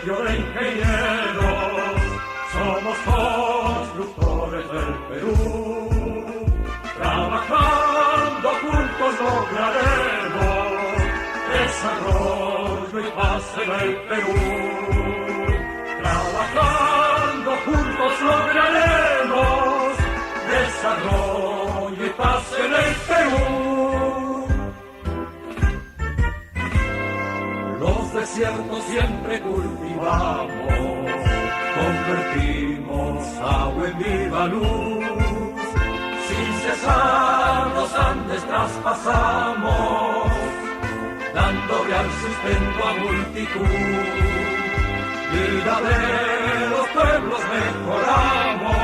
colegio de ingenieros, somos constructores del Perú. Trabajando juntos lograremos desarrollo y paz en el Perú. Trabajando juntos lograremos desarrollo y paz en el Perú. Los desiertos siempre cultivamos, convertimos agua en viva luz. Sin cesar los Andes traspasamos, dando real sustento a multitud. Vida de los pueblos mejoramos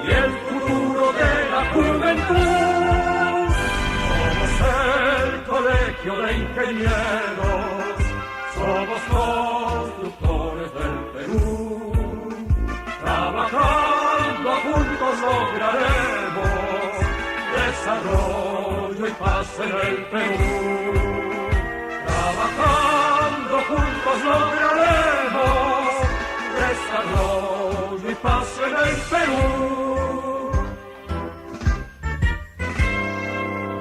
y el futuro de la juventud. Somos el colegio de ingenieros, somos constructores del Perú. Trabajando juntos lograremos desarrollo y paz en el Perú. Trabajando juntos lograremos desarrollo y paz en el Perú.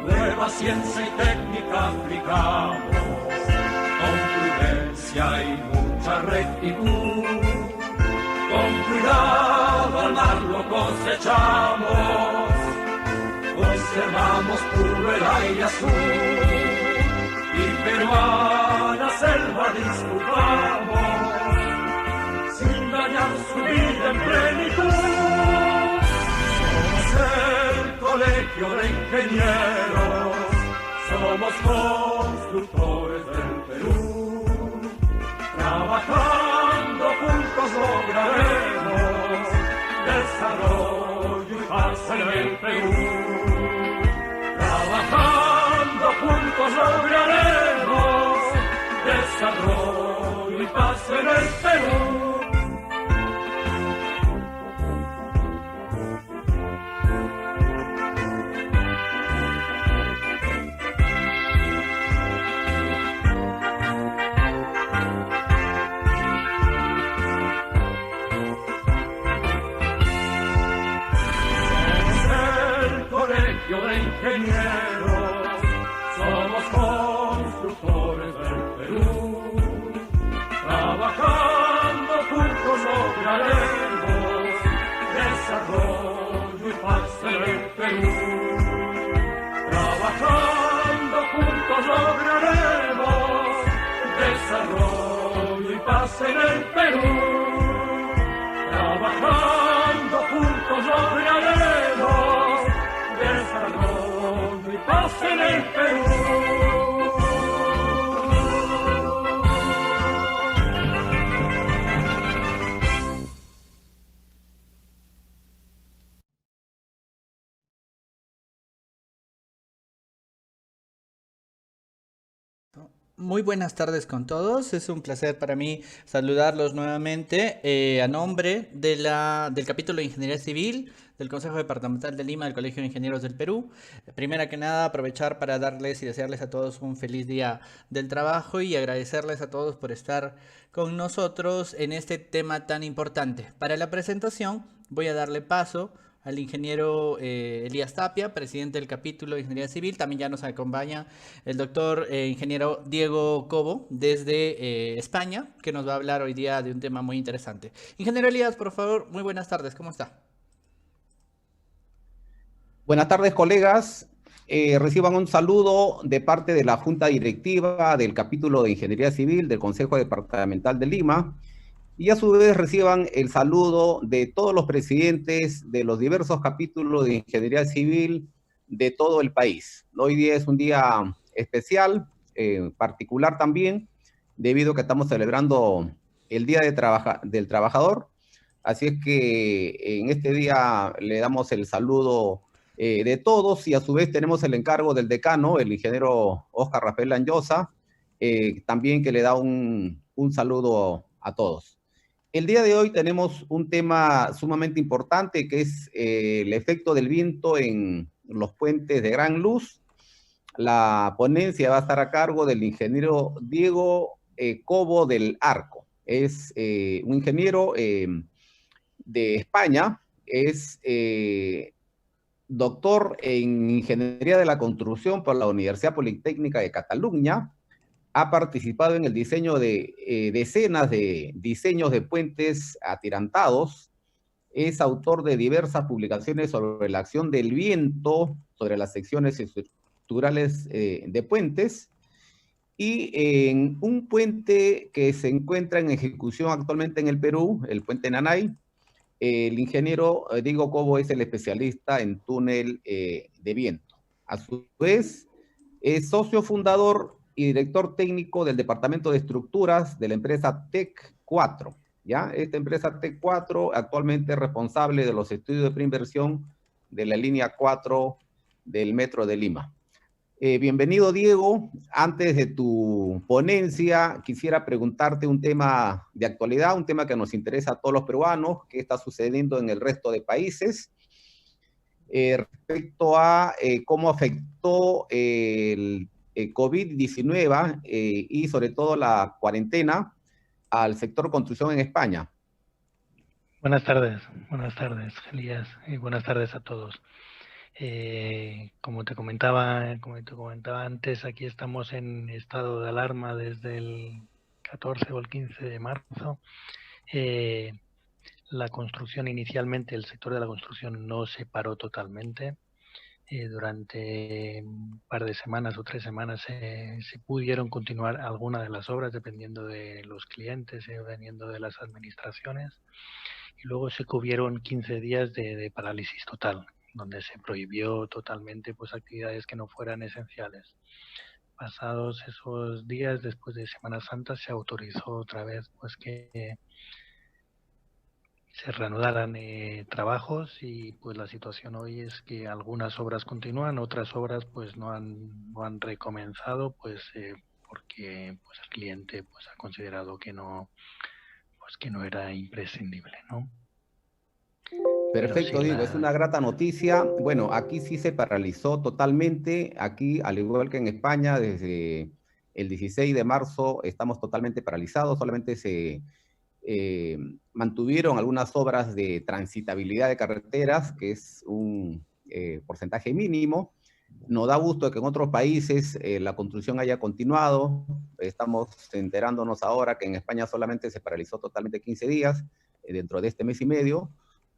Nueva ciencia y técnica aplicamos, con prudencia y mucha rectitud. Con cuidado al mar lo cosechamos, conservamos puro el aire azul y peruana selva disfrutamos, sin dañar su vida en plenitud. Somos el colegio de ingenieros, somos constructores del Perú. Trabajando juntos lograremos desarrollo y paz en el Perú. Trabajando juntos lograremos desarrollo y paz en el Perú. De ingenieros, somos constructores del Perú. Trabajando juntos lograremos desarrollo y paz en el Perú. Trabajando juntos lograremos desarrollo y paz en el Perú. Trabajando juntos lograremos desarrollo y paz en el Perú. Muy buenas tardes con todos, es un placer para mí saludarlos nuevamente a nombre del capítulo de Ingeniería Civil del Consejo Departamental de Lima del Colegio de Ingenieros del Perú. Primero que nada, aprovechar para darles y desearles a todos un feliz día del trabajo y agradecerles a todos por estar con nosotros en este tema tan importante. Para la presentación voy a darle paso al ingeniero Elías Tapia, presidente del capítulo de Ingeniería Civil. También ya nos acompaña el doctor ingeniero Diego Cobo desde España, que nos va a hablar hoy día de un tema muy interesante. Ingeniero Elías, por favor, muy buenas tardes, ¿cómo está? Buenas tardes, colegas. Reciban un saludo de parte de la Junta Directiva del capítulo de Ingeniería Civil del Consejo Departamental de Lima. Y a su vez reciban el saludo de todos los presidentes de los diversos capítulos de Ingeniería Civil de todo el país. Hoy día es un día especial, particular también, debido a que estamos celebrando el Día del Trabajador. Así es que en este día le damos el saludo de todos y a su vez tenemos el encargo del decano, el ingeniero Oscar Rafael Lanyosa, también que le da un saludo a todos. El día de hoy tenemos un tema sumamente importante que es el efecto del viento en los puentes de gran luz. La ponencia va a estar a cargo del ingeniero Diego Cobo del Arco. Es un ingeniero de España, es doctor en Ingeniería de la Construcción por la Universidad Politécnica de Cataluña. Ha participado en el diseño de decenas de diseños de puentes atirantados. Es autor de diversas publicaciones sobre la acción del viento, sobre las secciones estructurales de puentes, y en un puente que se encuentra en ejecución actualmente en el Perú, el puente Nanay. El ingeniero Diego Cobo es el especialista en túnel de viento. A su vez, es socio fundador y director técnico del departamento de estructuras de la empresa TEC 4. ¿Ya? Esta empresa TEC 4 actualmente es responsable de los estudios de preinversión de la línea 4 del Metro de Lima. Bienvenido, Diego. Antes de tu ponencia, quisiera preguntarte un tema de actualidad, un tema que nos interesa a todos los peruanos, qué está sucediendo en el resto de países, respecto a cómo afectó el COVID-19 y sobre todo la cuarentena al sector construcción en España. Buenas tardes, Elías, y buenas tardes a todos. Como te comentaba antes, aquí estamos en estado de alarma desde el 14 o el 15 de marzo. La construcción inicialmente, el sector de la construcción no se paró totalmente. Durante un par de semanas o 3 semanas se pudieron continuar algunas de las obras dependiendo de los clientes, dependiendo de las administraciones. Y luego se cubrieron 15 días de parálisis total, donde se prohibió totalmente pues actividades que no fueran esenciales. Pasados esos días, después de Semana Santa, se autorizó otra vez pues que se reanudaran trabajos, y pues la situación hoy es que algunas obras continúan, otras obras pues no han recomenzado, pues porque pues el cliente pues ha considerado que no era imprescindible, ¿no? Perfecto, Diego, es una grata noticia. Bueno, aquí sí se paralizó totalmente. Aquí, al igual que en España, desde el 16 de marzo estamos totalmente paralizados. Solamente se mantuvieron algunas obras de transitabilidad de carreteras, que es un porcentaje mínimo. Nos da gusto que en otros países la construcción haya continuado. Estamos enterándonos ahora que en España solamente se paralizó totalmente 15 días dentro de este mes y medio,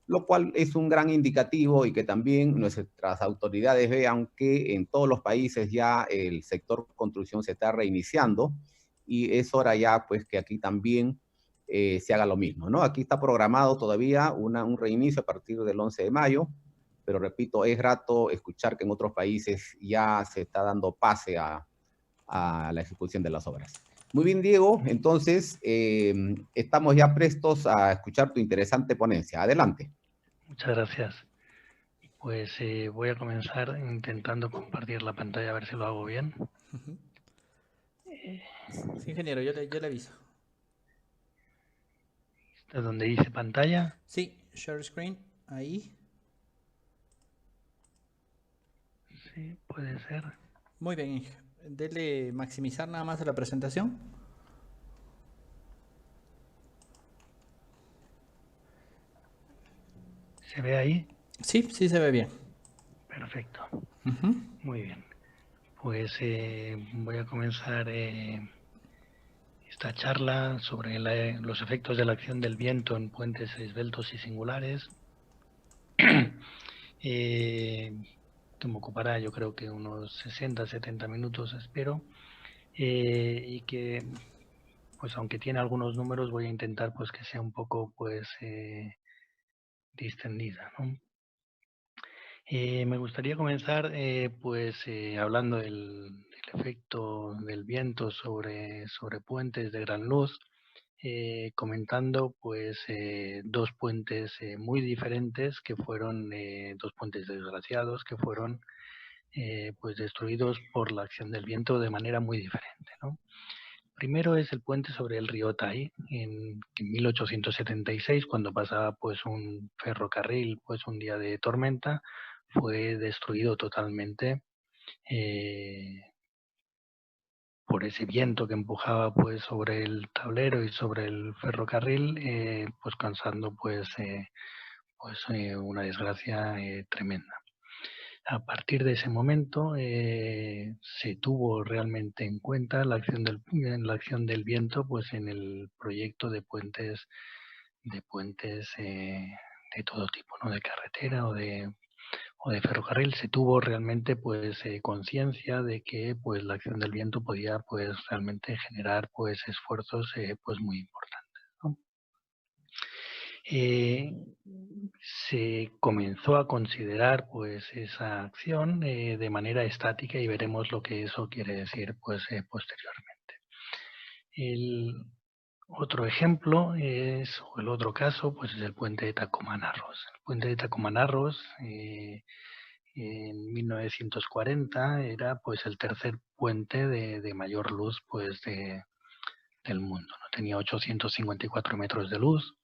lo cual es un gran indicativo, y que también nuestras autoridades vean que en todos los países ya el sector construcción se está reiniciando, y es hora ya pues que aquí también se haga lo mismo, ¿no? Aquí está programado todavía un reinicio a partir del 11 de mayo, pero repito, es grato escuchar que en otros países ya se está dando pase a la ejecución de las obras. Muy bien, Diego, entonces estamos ya prestos a escuchar tu interesante ponencia. Adelante. Muchas gracias. Pues voy a comenzar intentando compartir la pantalla, a ver si lo hago bien. Sí, ingeniero, yo le aviso. ¿De donde dice pantalla? Sí, share screen, ahí. Sí, puede ser. Muy bien, Inge. Dele maximizar nada más a la presentación. ¿Se ve ahí? Sí, sí se ve bien. Perfecto. Muy bien. Pues voy a comenzar esta charla sobre los efectos de la acción del viento en puentes esbeltos y singulares. Que me ocupará, yo creo que unos 60-70 minutos, espero. Y que, pues aunque tiene algunos números, voy a intentar pues que sea un poco pues distendida, ¿no? Me gustaría comenzar hablando del efecto del viento sobre puentes de gran luz, comentando pues dos puentes muy diferentes, que fueron dos puentes desgraciados que fueron pues destruidos por la acción del viento de manera muy diferente, ¿no? Primero es el puente sobre el río Tai, en 1876, cuando pasaba pues un ferrocarril pues un día de tormenta, fue destruido totalmente por ese viento que empujaba pues sobre el tablero y sobre el ferrocarril, pues causando una desgracia tremenda. A partir de ese momento se tuvo realmente en cuenta la acción del viento pues en el proyecto de puentes de todo tipo, ¿no? De carretera o de ferrocarril. Se tuvo realmente pues conciencia de que pues la acción del viento podía pues realmente generar pues esfuerzos pues muy importantes, ¿no? Se comenzó a considerar pues esa acción de manera estática y veremos lo que eso quiere decir pues posteriormente. El otro ejemplo o el otro caso pues es el puente de Tacoma-Narrows. El puente de Tacoma-Narrows en 1940 era pues el tercer puente de mayor luz pues del mundo, ¿no? Tenía 854 metros de luz.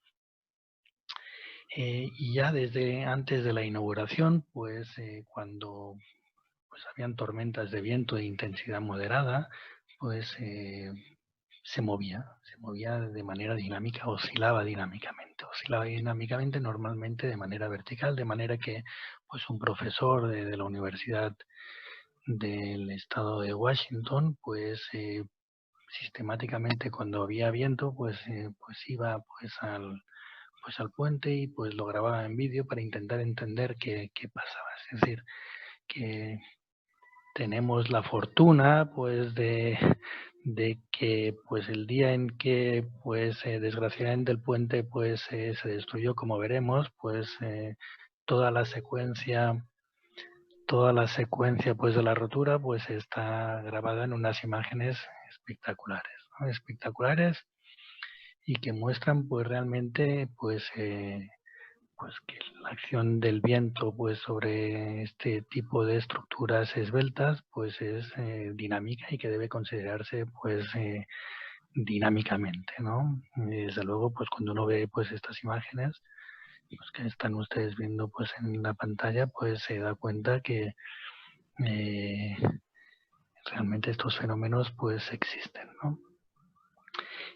Y ya desde antes de la inauguración, pues cuando pues, habían tormentas de viento de intensidad moderada, pues se movía de manera dinámica, oscilaba dinámicamente normalmente de manera vertical, de manera que pues un profesor de la Universidad del Estado de Washington, pues sistemáticamente cuando había viento, pues iba pues al puente y pues lo grababa en vídeo para intentar entender qué pasaba. Es decir, que tenemos la fortuna pues de que pues el día en que pues desgraciadamente el puente pues se destruyó, como veremos, pues toda la secuencia pues de la rotura pues está grabada en unas imágenes espectaculares, ¿no? Espectaculares, y que muestran pues realmente pues que la acción del viento pues sobre este tipo de estructuras esbeltas pues es dinámica y que debe considerarse pues dinámicamente, ¿no? Y desde luego pues cuando uno ve pues estas imágenes pues, que están ustedes viendo pues en la pantalla, pues se da cuenta que realmente estos fenómenos pues existen, ¿no?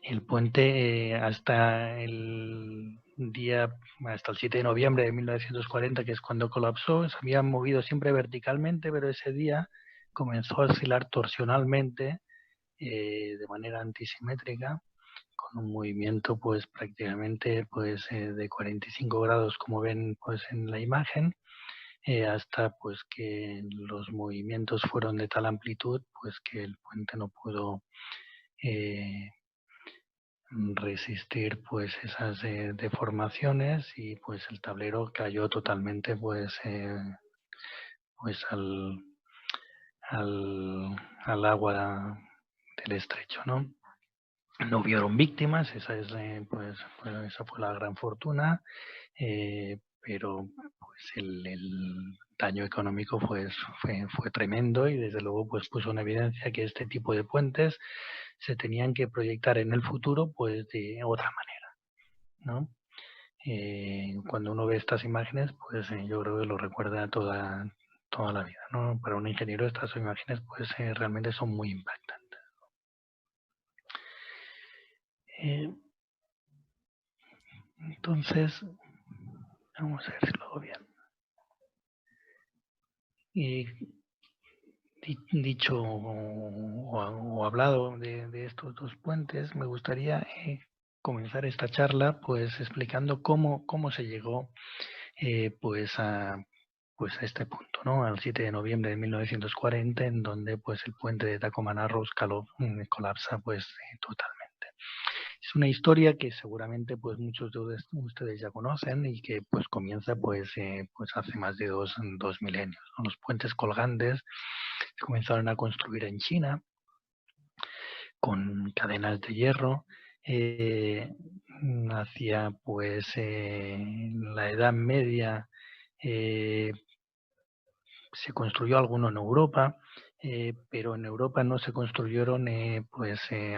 El puente hasta el 7 de noviembre de 1940, que es cuando colapsó, se había movido siempre verticalmente, pero ese día comenzó a oscilar torsionalmente de manera antisimétrica, con un movimiento pues prácticamente pues de 45 grados, como ven pues en la imagen, hasta pues que los movimientos fueron de tal amplitud pues que el puente no pudo resistir pues esas deformaciones y pues el tablero cayó totalmente pues al agua del estrecho, ¿no? No hubieron víctimas, esa fue la gran fortuna, pero pues el daño económico fue tremendo, y desde luego pues puso en evidencia que este tipo de puentes se tenían que proyectar en el futuro pues de otra manera, ¿no? Cuando uno ve estas imágenes, pues yo creo que lo recuerda toda la vida, ¿no? Para un ingeniero estas imágenes pues realmente son muy impactantes. Entonces, vamos a ver si lo hago bien. Y dicho o hablado de estos dos puentes, me gustaría comenzar esta charla pues explicando cómo se llegó pues a este punto, ¿no? Al 7 de noviembre de 1940, en donde pues el puente de Tacoma-Narrows colapsa pues totalmente. Es una historia que seguramente pues muchos de ustedes ya conocen y que pues comienza pues hace más de dos milenios, ¿no? Los puentes colgantes se comenzaron a construir en China con cadenas de hierro hacia pues la Edad Media. Se construyó alguno en Europa, pero en Europa no se construyeron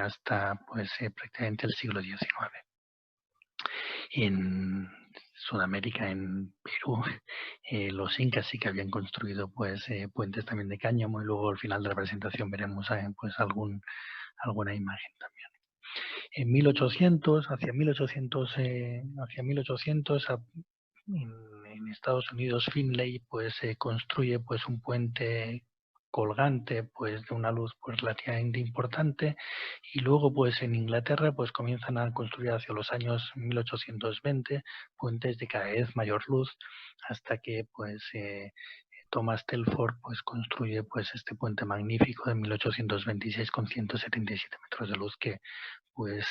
hasta prácticamente el siglo XIX. En Sudamérica, en Perú, los incas sí que habían construido puentes también de cáñamo, y luego al final de la presentación veremos pues algún alguna imagen también. En 1800, hacia 1800, en Estados Unidos, Finley pues construye pues un puente colgante pues de una luz pues relativamente importante, y luego pues en Inglaterra pues comienzan a construir hacia los años 1820 puentes de cada vez mayor luz, hasta que pues Thomas Telford pues construye pues este puente magnífico de 1826 con 177 metros de luz, que pues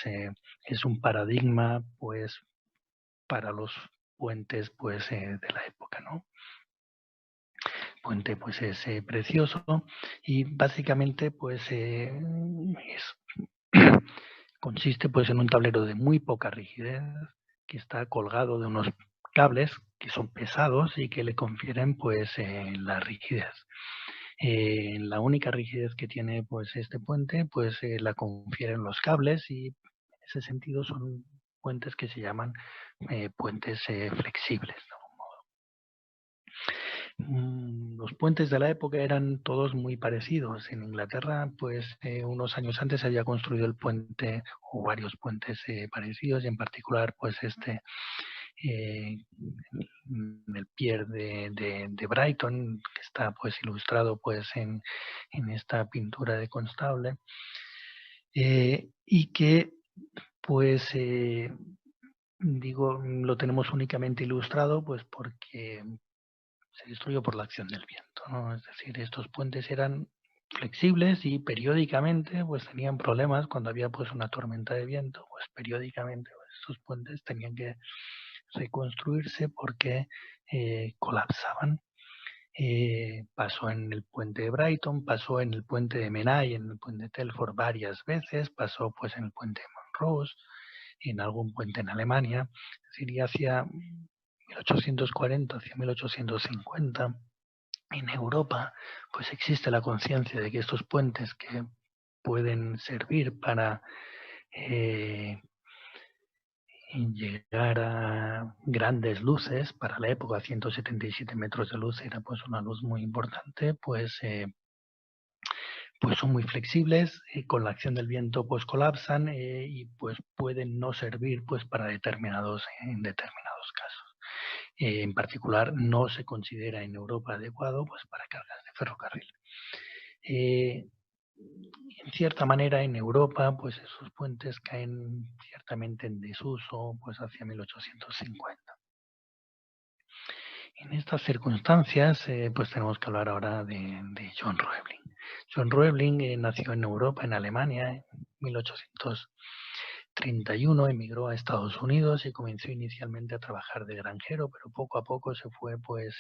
es un paradigma pues para los puentes pues de la época, ¿no? Puente pues es precioso, y básicamente pues consiste pues en un tablero de muy poca rigidez que está colgado de unos cables que son pesados y que le confieren pues la rigidez. La única rigidez que tiene pues este puente pues la confieren los cables, y en ese sentido son puentes que se llaman puentes flexibles, ¿no? Los puentes de la época eran todos muy parecidos. En Inglaterra, pues unos años antes se había construido el puente o varios puentes parecidos, y en particular pues el pier de Brighton, que está pues ilustrado pues en esta pintura de Constable, y que pues digo, lo tenemos únicamente ilustrado pues porque se destruyó por la acción del viento, ¿no? Es decir, estos puentes eran flexibles y periódicamente pues tenían problemas cuando había pues una tormenta de viento, pues periódicamente pues, estos puentes tenían que reconstruirse porque colapsaban. Pasó en el puente de Brighton, pasó en el puente de Menai, en el puente de Telford varias veces, pasó pues en el puente de Monrose, en algún puente en Alemania. Es decir, y hacia 1840, hacia 1850, en Europa, pues existe la conciencia de que estos puentes que pueden servir para llegar a grandes luces, para la época 177 metros de luz era pues una luz muy importante, pues son muy flexibles, con la acción del viento pues colapsan, y pues pueden no servir pues para en determinados casos. En particular, no se considera en Europa adecuado pues para cargas de ferrocarril. En cierta manera, en Europa, pues esos puentes caen ciertamente en desuso pues hacia 1850. En estas circunstancias, pues tenemos que hablar ahora de John Roebling. John Roebling nació en Europa, en Alemania, en 1831, emigró a Estados Unidos y comenzó inicialmente a trabajar de granjero, pero poco a poco se fue pues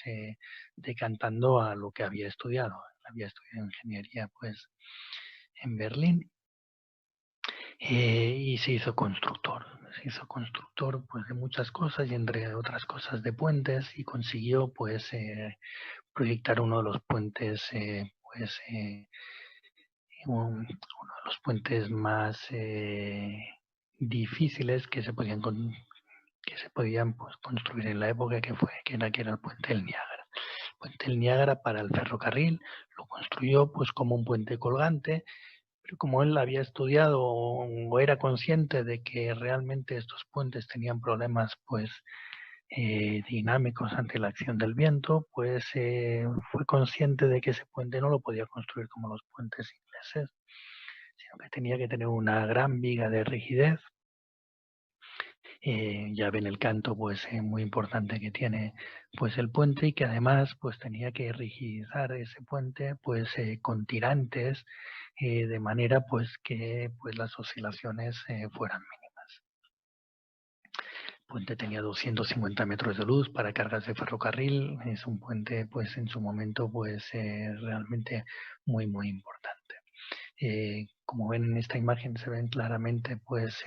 decantando a lo que había estudiado. Había estudiado ingeniería pues en Berlín, y se hizo constructor. Se hizo constructor pues de muchas cosas, y entre otras cosas de puentes, y consiguió pues proyectar uno de los puentes uno de los puentes más difíciles que se podían pues, construir en la época, que era el puente del Niágara. El puente del Niágara para el ferrocarril lo construyó pues como un puente colgante, pero como él había estudiado o era consciente de que realmente estos puentes tenían problemas pues dinámicos ante la acción del viento, pues fue consciente de que ese puente no lo podía construir como los puentes ingleses, sino que tenía que tener una gran viga de rigidez. Ya ven el canto pues muy importante que tiene pues el puente, y que además pues tenía que rigidizar ese puente pues con tirantes, de manera pues que pues las oscilaciones fueran mínimas. El puente tenía 250 metros de luz para cargas de ferrocarril. Es un puente pues en su momento pues realmente muy muy importante. Como ven en esta imagen, se ven claramente pues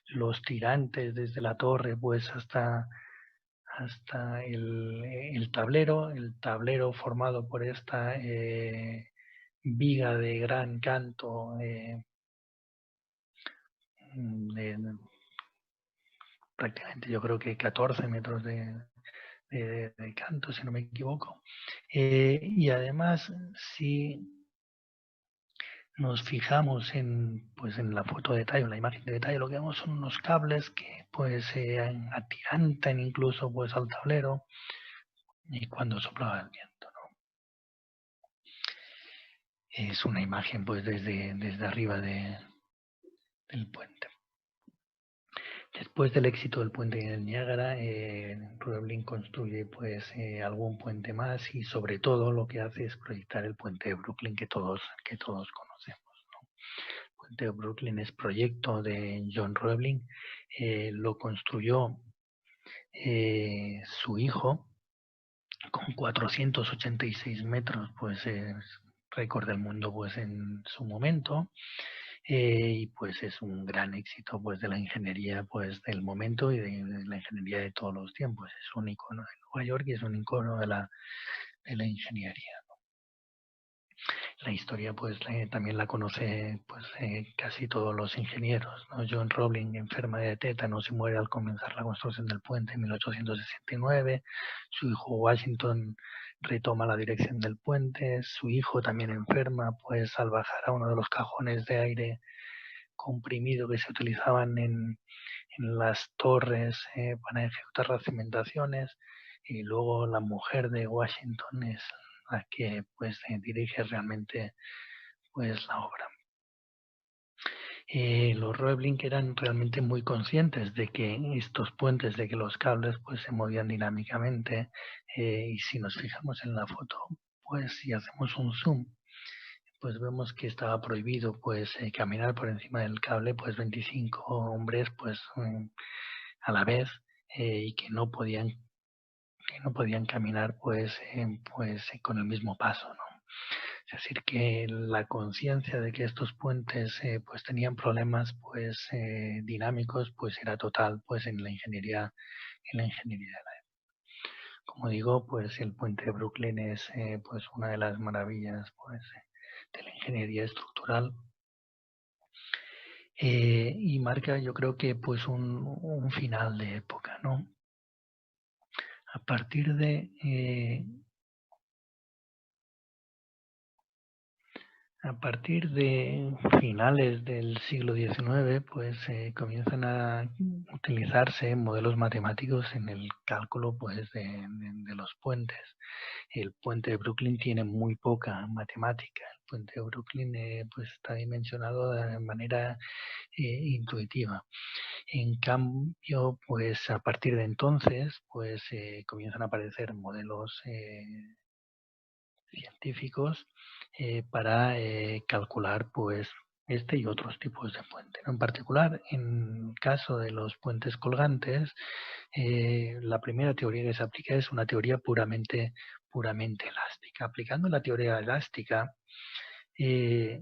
los tirantes desde la torre pues hasta el tablero formado por esta viga de gran canto de prácticamente, yo creo que 14 metros de canto, si no me equivoco. Y además, si nos fijamos en, pues, en la foto de detalle, en la imagen de detalle, lo que vemos son unos cables que pues atirantan incluso pues al tablero y cuando soplaba el viento, ¿no? Es una imagen pues desde arriba del puente. Después del éxito del puente del Niágara, Roebling construye pues algún puente más y sobre todo lo que hace es proyectar el puente de Brooklyn que todos conocemos, ¿no? El puente de Brooklyn es proyecto de John Roebling, lo construyó su hijo con 486 metros, pues es récord del mundo pues en su momento. Y pues es un gran éxito pues de la ingeniería pues del momento y de la ingeniería de todos los tiempos. Es un icono de Nueva York y es un icono de la ingeniería. La historia pues también la conoce pues casi todos los ingenieros, ¿no? John Roebling enferma de tétanos y muere al comenzar la construcción del puente en 1869. Su hijo Washington retoma la dirección del puente. Su hijo también enferma pues al bajar a uno de los cajones de aire comprimido que se utilizaban en las torres para ejecutar las cimentaciones, y luego la mujer de Washington es la que pues dirige realmente pues la obra. Los Roebling eran realmente muy conscientes de que estos puentes, de que los cables pues se movían dinámicamente, y si nos fijamos en la foto, pues si hacemos un zoom, pues vemos que estaba prohibido pues caminar por encima del cable pues 25 hombres pues a la vez, y que no podían caminar pues con el mismo paso, ¿no? Es decir, que la conciencia de que estos puentes pues tenían problemas pues dinámicos pues era total pues en la ingeniería de la época. Como digo, pues el puente de Brooklyn es pues una de las maravillas pues de la ingeniería estructural, y marca, yo creo que pues un final de época, ¿no? A partir de finales del siglo XIX, pues comienzan a utilizarse modelos matemáticos en el cálculo pues de los puentes. El puente de Brooklyn tiene muy poca matemática. El puente de Brooklyn pues está dimensionado de manera intuitiva. En cambio, pues a partir de entonces, pues comienzan a aparecer modelos científicos para calcular pues este y otros tipos de puente, ¿no? En particular, en el caso de los puentes colgantes, la primera teoría que se aplica es una teoría puramente elástica. Aplicando la teoría elástica, se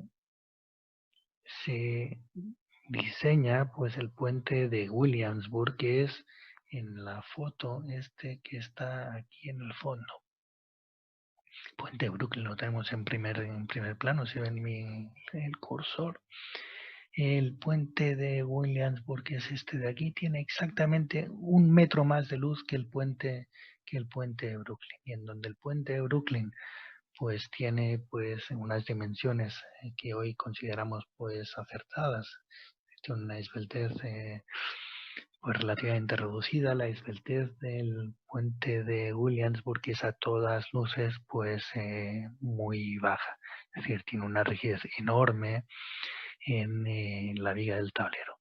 diseña pues el puente de Williamsburg, que es en la foto que está aquí en el fondo. El puente de Brooklyn lo tenemos en primer plano, si ven el cursor. El puente de Williamsburg, que es este de aquí, tiene exactamente 1 metro más de luz que el puente de Brooklyn. Y en donde el puente de Brooklyn pues tiene pues unas dimensiones que hoy consideramos pues acertadas. Tiene una esbeltez pues relativamente reducida. La esbeltez del puente de Williamsburg es a todas luces pues muy baja. Es decir, tiene una rigidez enorme en la viga del tablero.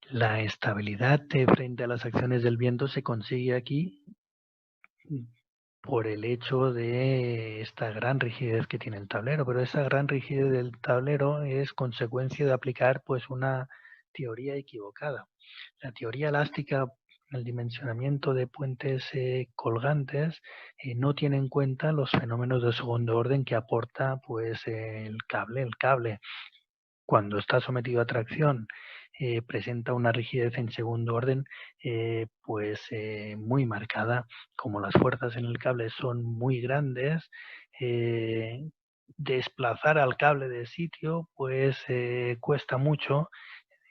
La estabilidad frente a las acciones del viento se consigue aquí por el hecho de esta gran rigidez que tiene el tablero, pero esa gran rigidez del tablero es consecuencia de aplicar pues una teoría equivocada. La teoría elástica, el dimensionamiento de puentes colgantes, no tiene en cuenta los fenómenos de segundo orden que aporta pues el cable. El cable, cuando está sometido a tracción, presenta una rigidez en segundo orden pues muy marcada. Como las fuerzas en el cable son muy grandes, desplazar al cable de sitio pues cuesta mucho,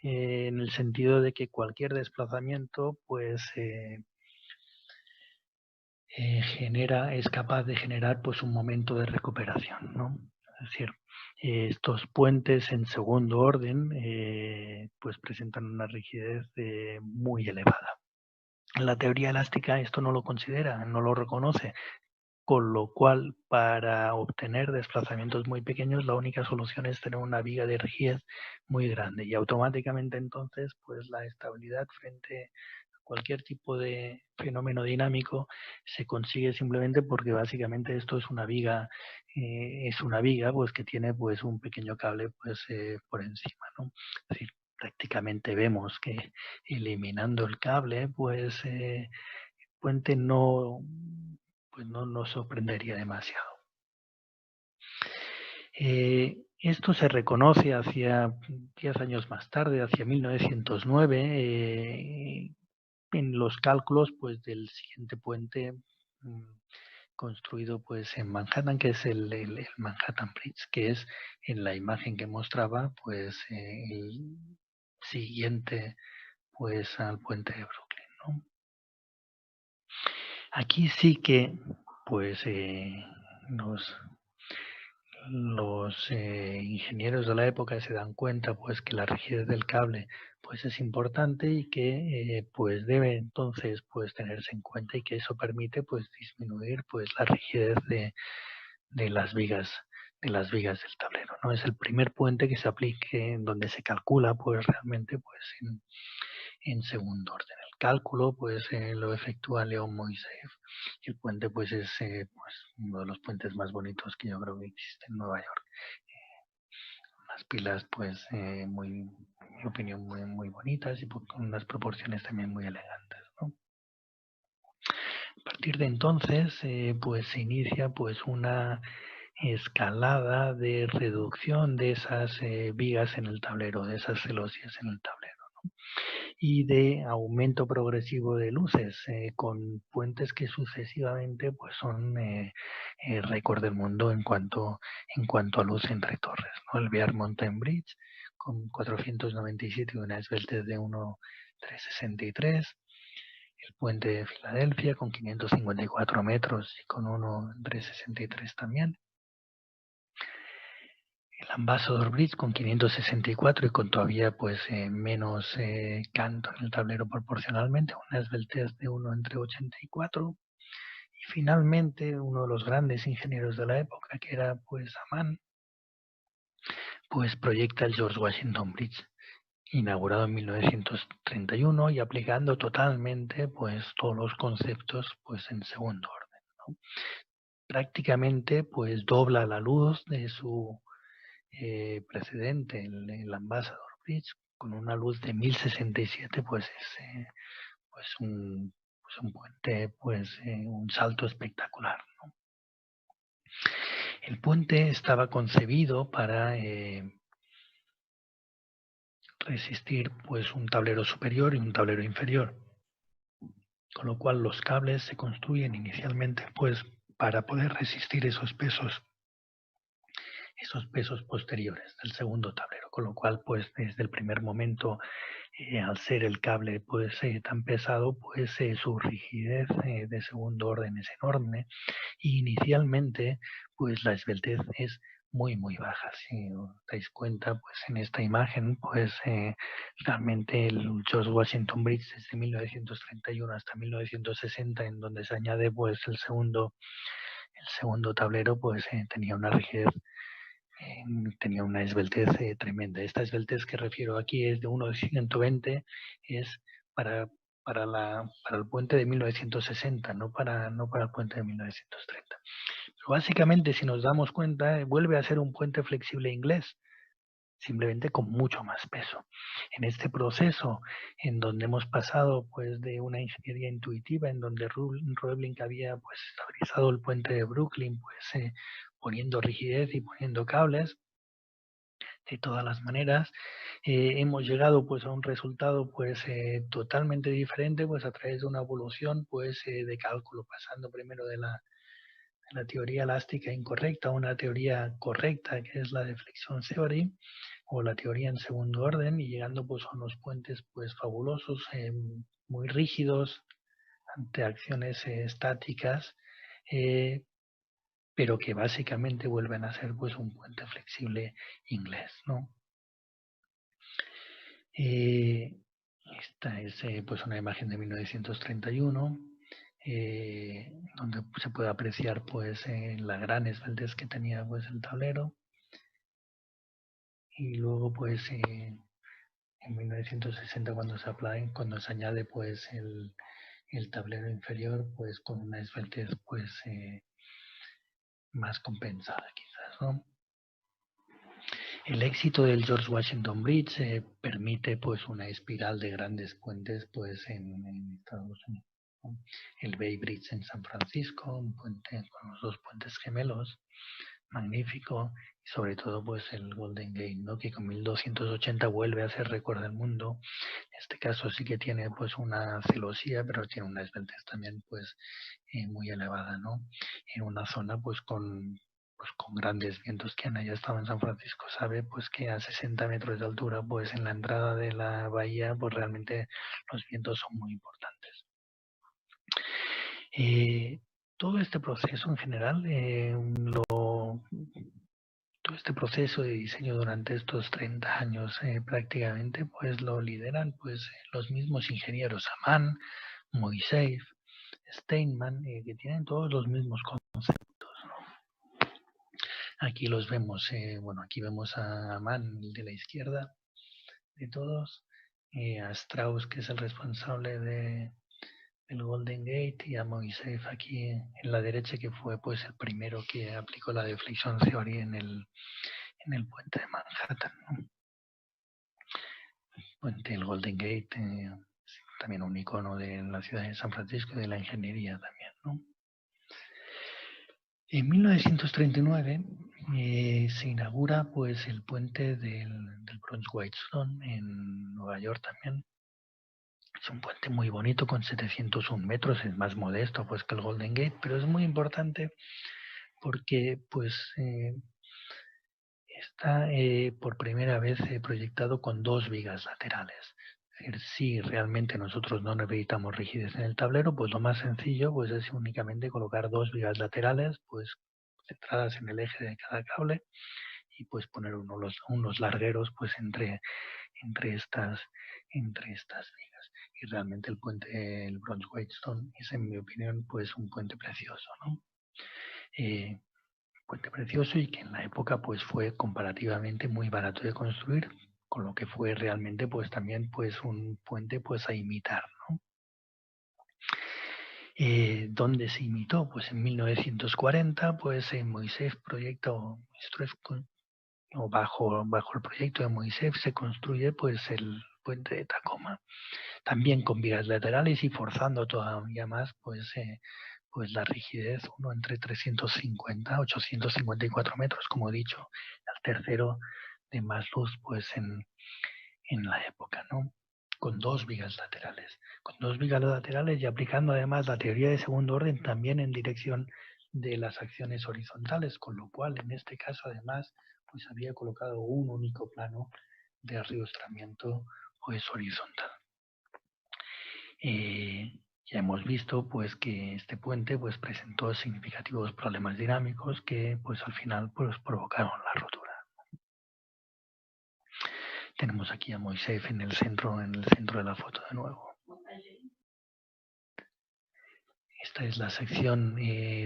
en el sentido de que cualquier desplazamiento pues es capaz de generar pues un momento de recuperación, ¿no? Es decir, Estos puentes en segundo orden pues presentan una rigidez muy elevada. La teoría elástica esto no lo considera, no lo reconoce, con lo cual para obtener desplazamientos muy pequeños la única solución es tener una viga de rigidez muy grande y automáticamente entonces pues la estabilidad frente a cualquier tipo de fenómeno dinámico se consigue simplemente porque básicamente esto es una viga pues que tiene pues un pequeño cable pues por encima, ¿no? Es decir, prácticamente vemos que eliminando el cable pues el puente pues no nos sorprendería demasiado. Esto se reconoce hacia 10 años más tarde, hacia 1909, en los cálculos pues, del siguiente puente construido pues, en Manhattan, que es el Manhattan Bridge, que es en la imagen que mostraba pues, el siguiente pues, al puente de Brooklyn, ¿no? Aquí sí que pues los ingenieros de la época se dan cuenta pues que la rigidez del cable pues es importante y que pues debe entonces pues tenerse en cuenta y que eso permite pues disminuir pues la rigidez de las vigas del tablero, ¿no? Es el primer puente que se aplique en donde se calcula pues realmente pues en segundo orden. El cálculo pues lo efectúa León Moisés y el puente pues es pues, uno de los puentes más bonitos que yo creo que existe en Nueva York. Unas pilas pues muy, en mi opinión, muy bonitas y con unas proporciones también muy elegantes, ¿no? A partir de entonces pues se inicia pues una escalada de reducción de esas vigas en el tablero, de esas celosías en el tablero, ¿no? Y de aumento progresivo de luces con puentes que sucesivamente pues son récord del mundo en cuanto a luz entre torres, ¿no? El Bear Mountain Bridge con 497 y una esbeltez de 1,363, el puente de Filadelfia con 554 metros y con 1,363 también, el Ambassador Bridge con 564 y con todavía pues menos canto en el tablero proporcionalmente, una esbeltez de 1,84. Y finalmente uno de los grandes ingenieros de la época, que era pues Amman, pues proyecta el George Washington Bridge, inaugurado en 1931 y aplicando totalmente pues todos los conceptos pues en segundo orden, ¿no? Prácticamente pues dobla la luz de su precedente, el Ambassador Bridge, con una luz de 1067, pues es pues un puente, pues un salto espectacular, ¿no? El puente estaba concebido para resistir pues un tablero superior y un tablero inferior, con lo cual los cables se construyen inicialmente pues para poder resistir esos pesos posteriores del segundo tablero, con lo cual pues desde el primer momento al ser el cable pues tan pesado pues su rigidez de segundo orden es enorme y inicialmente pues la esbeltez es muy baja. Si os dais cuenta pues en esta imagen pues realmente el George Washington Bridge desde 1931 hasta 1960 en donde se añade pues el segundo tablero pues tenía una rigidez, tenía una esbeltez tremenda. Esta esbeltez que refiero aquí es de 1,120, es para el puente de 1960, no para el puente de 1930. Pero básicamente, si nos damos cuenta, vuelve a ser un puente flexible inglés, simplemente con mucho más peso. En este proceso, en donde hemos pasado pues de una ingeniería intuitiva, en donde Roebling había pues estabilizado el puente de Brooklyn, pues poniendo rigidez y poniendo cables, de todas las maneras, hemos llegado pues a un resultado pues totalmente diferente pues a través de una evolución pues de cálculo, pasando primero de la teoría elástica incorrecta a una teoría correcta que es la deflection theory o la teoría en segundo orden y llegando pues a unos puentes pues fabulosos, muy rígidos ante acciones estáticas, pero que básicamente vuelven a ser pues un puente flexible inglés, ¿no? Esta es pues una imagen de 1931, donde se puede apreciar pues la gran esbeltez que tenía pues el tablero. Y luego pues en 1960 cuando se añade pues el tablero inferior pues con una esbeltez pues más compensada quizás, ¿no? El éxito del George Washington Bridge permite pues una espiral de grandes puentes pues en Estados Unidos, ¿no? El Bay Bridge en San Francisco, un puente con los dos puentes gemelos, magnífico, y sobre todo pues el Golden Gate, ¿no? Que con 1280 vuelve a ser récord del mundo. En este caso sí que tiene pues una celosía, pero tiene una esbeltez también pues muy elevada, ¿no? En una zona pues con grandes vientos. Quien haya estado en San Francisco sabe pues que a 60 metros de altura pues en la entrada de la bahía pues realmente los vientos son muy importantes. Todo este proceso en general, todo este proceso de diseño durante estos 30 años prácticamente pues lo lideran pues los mismos ingenieros Amann, Moiseiff, Steinman, que tienen todos los mismos conceptos, ¿no? Aquí los vemos, bueno, aquí vemos a Amann, el de la izquierda de todos, a Strauss, que es el responsable del Golden Gate, y a Moiseiff aquí en la derecha, que fue pues el primero que aplicó la deflection theory en el puente de Manhattan, ¿no? Puente del Golden Gate, también un icono de la ciudad de San Francisco y de la ingeniería también, ¿no? En 1939 se inaugura pues el puente del Bronx Whitestone en Nueva York también. Es un puente muy bonito con 701 metros, es más modesto pues que el Golden Gate, pero es muy importante porque pues está por primera vez proyectado con dos vigas laterales. Es decir, si realmente nosotros no necesitamos rigidez en el tablero, pues lo más sencillo pues es únicamente colocar dos vigas laterales pues centradas en el eje de cada cable y pues poner unos largueros pues entre estas vigas. Y realmente el puente, el Bronx Whitestone, es en mi opinión pues un puente precioso, ¿no? Puente precioso y que en la época pues fue comparativamente muy barato de construir, con lo que fue realmente pues también pues un puente pues a imitar, ¿no? ¿Dónde se imitó? Pues en 1940 pues Moisés proyectó, o bajo el proyecto de Moisés se construye pues el puente de Tacoma, también con vigas laterales y forzando todavía más pues la rigidez, uno entre 350 a 854 metros, como he dicho, el tercero de más luz pues en la época, ¿no? Con dos vigas laterales. Con dos vigas laterales y aplicando además la teoría de segundo orden también en dirección de las acciones horizontales, con lo cual en este caso además pues había colocado un único plano de arriostramiento pues horizontal. Ya hemos visto pues que este puente pues presentó significativos problemas dinámicos que pues al final pues provocaron la rotura. Tenemos aquí a Moisés en el centro de la foto de nuevo. Esta es la sección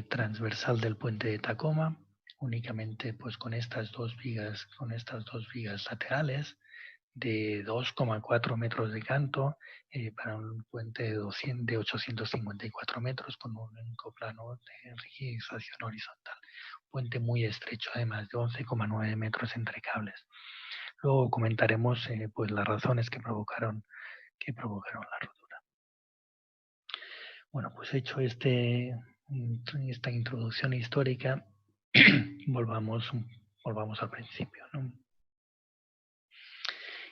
transversal del puente de Tacoma, únicamente pues con estas dos vigas laterales de 2,4 metros de canto para un puente de 854 metros con un único plano de rigidización horizontal. Puente muy estrecho, además de 11,9 metros entre cables. Luego comentaremos pues las razones que provocaron la rotura. Bueno, pues hecho esta introducción histórica, volvamos al principio, ¿no?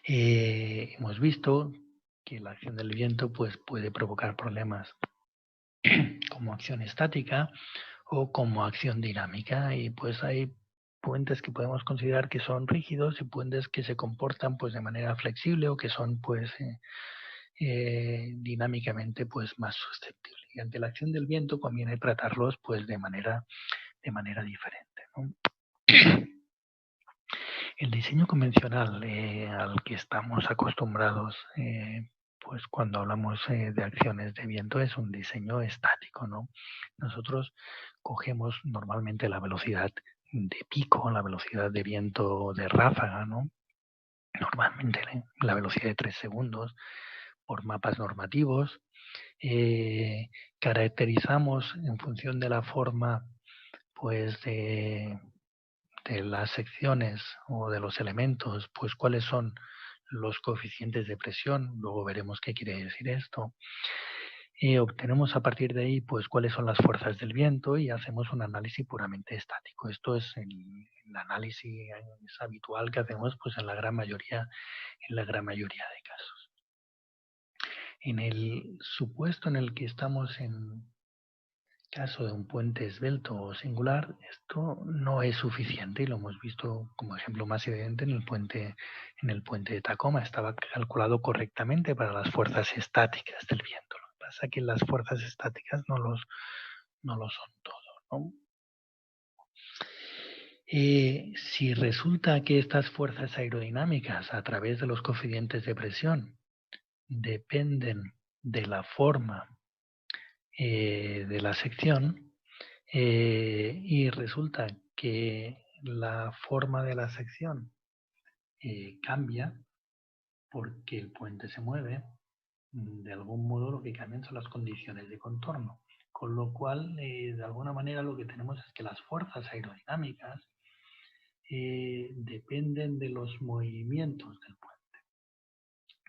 Hemos visto que la acción del viento pues, puede provocar problemas como acción estática o como acción dinámica, y pues hay puentes que podemos considerar que son rígidos y puentes que se comportan pues de manera flexible o que son pues dinámicamente pues más susceptibles. Y ante la acción del viento conviene tratarlos pues de manera de manera diferente, ¿no? El diseño convencional al que estamos acostumbrados pues cuando hablamos de acciones de viento es un diseño estático, ¿no? Nosotros cogemos normalmente la velocidad de pico, la velocidad de viento de ráfaga, ¿no? Normalmente la velocidad de 3 segundos por mapas normativos. Caracterizamos en función de la forma pues de las secciones o de los elementos, pues cuáles son los coeficientes de presión, luego veremos qué quiere decir esto. Obtenemos a partir de ahí pues cuáles son las fuerzas del viento y hacemos un análisis puramente estático. Esto es el análisis es habitual que hacemos pues en la gran mayoría de casos. En el supuesto en el que estamos en caso de un puente esbelto o singular, esto no es suficiente y lo hemos visto como ejemplo más evidente en el puente de Tacoma. Estaba calculado correctamente para las fuerzas estáticas del viento. Lo que pasa es que las fuerzas estáticas no lo son todo, ¿no? Si resulta que estas fuerzas aerodinámicas a través de los coeficientes de presión dependen de la forma de la sección, y resulta que la forma de la sección cambia porque el puente se mueve, de algún modo lo que cambian son las condiciones de contorno. Con lo cual, de alguna manera lo que tenemos es que las fuerzas aerodinámicas dependen de los movimientos del puente.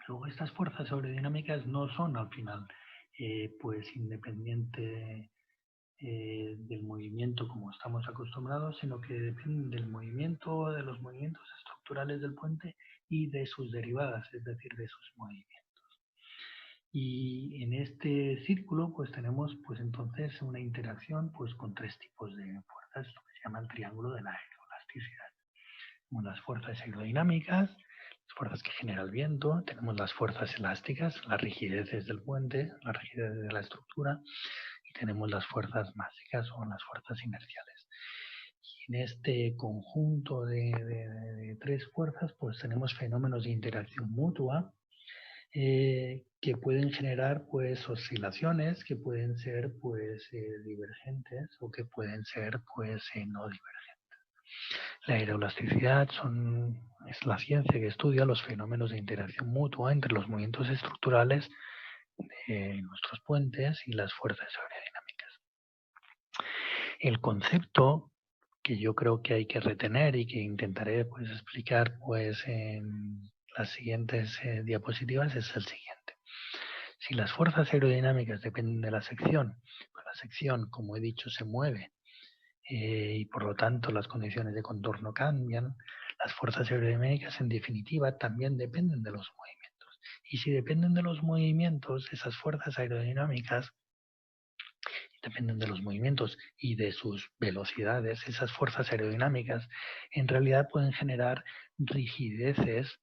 Luego, estas fuerzas aerodinámicas no son al final pues independientes del movimiento como estamos acostumbrados, sino que dependen del movimiento, de los movimientos estructurales del puente y de sus derivadas, es decir, de sus movimientos. Y en este círculo pues tenemos pues entonces una interacción pues con tres tipos de fuerzas, lo que se llama el triángulo de la aeroelasticidad. Tenemos las fuerzas aerodinámicas, las fuerzas que genera el viento, tenemos las fuerzas elásticas, las rigideces del puente, la rigidez de la estructura, y tenemos las fuerzas básicas o las fuerzas inerciales. Y en este conjunto de tres fuerzas pues tenemos fenómenos de interacción mutua que pueden generar pues oscilaciones que pueden ser pues divergentes o que pueden ser pues no divergentes. La aeroelasticidad es la ciencia que estudia los fenómenos de interacción mutua entre los movimientos estructurales de nuestros puentes y las fuerzas aerodinámicas. El concepto que yo creo que hay que retener y que intentaré pues explicar pues en las siguientes diapositivas es el siguiente. Si las fuerzas aerodinámicas dependen de la sección, pues la sección, como he dicho, se mueve y por lo tanto las condiciones de contorno cambian, las fuerzas aerodinámicas en definitiva también dependen de los movimientos. Y si dependen de los movimientos, esas fuerzas aerodinámicas dependen de los movimientos y de sus velocidades, esas fuerzas aerodinámicas en realidad pueden generar rigideces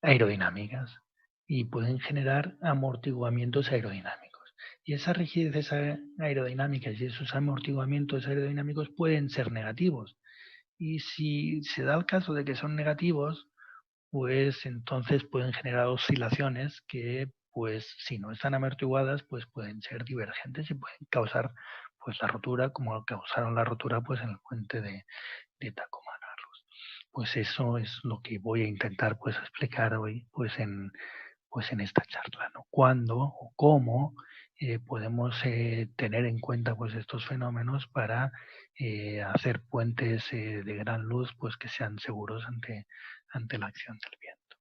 aerodinámicas y pueden generar amortiguamientos aerodinámicos. Y esas rigideces aerodinámicas y esos amortiguamientos aerodinámicos pueden ser negativos. Y si se da el caso de que son negativos, pues entonces pueden generar oscilaciones que, pues si no están amortiguadas, pues pueden ser divergentes y pueden causar pues la rotura, como causaron la rotura pues en el puente de Tacoma. Pues eso es lo que voy a intentar pues explicar hoy pues en esta charla, ¿no? ¿Cuándo o cómo podemos tener en cuenta pues estos fenómenos para hacer puentes de gran luz pues que sean seguros ante la acción del viento?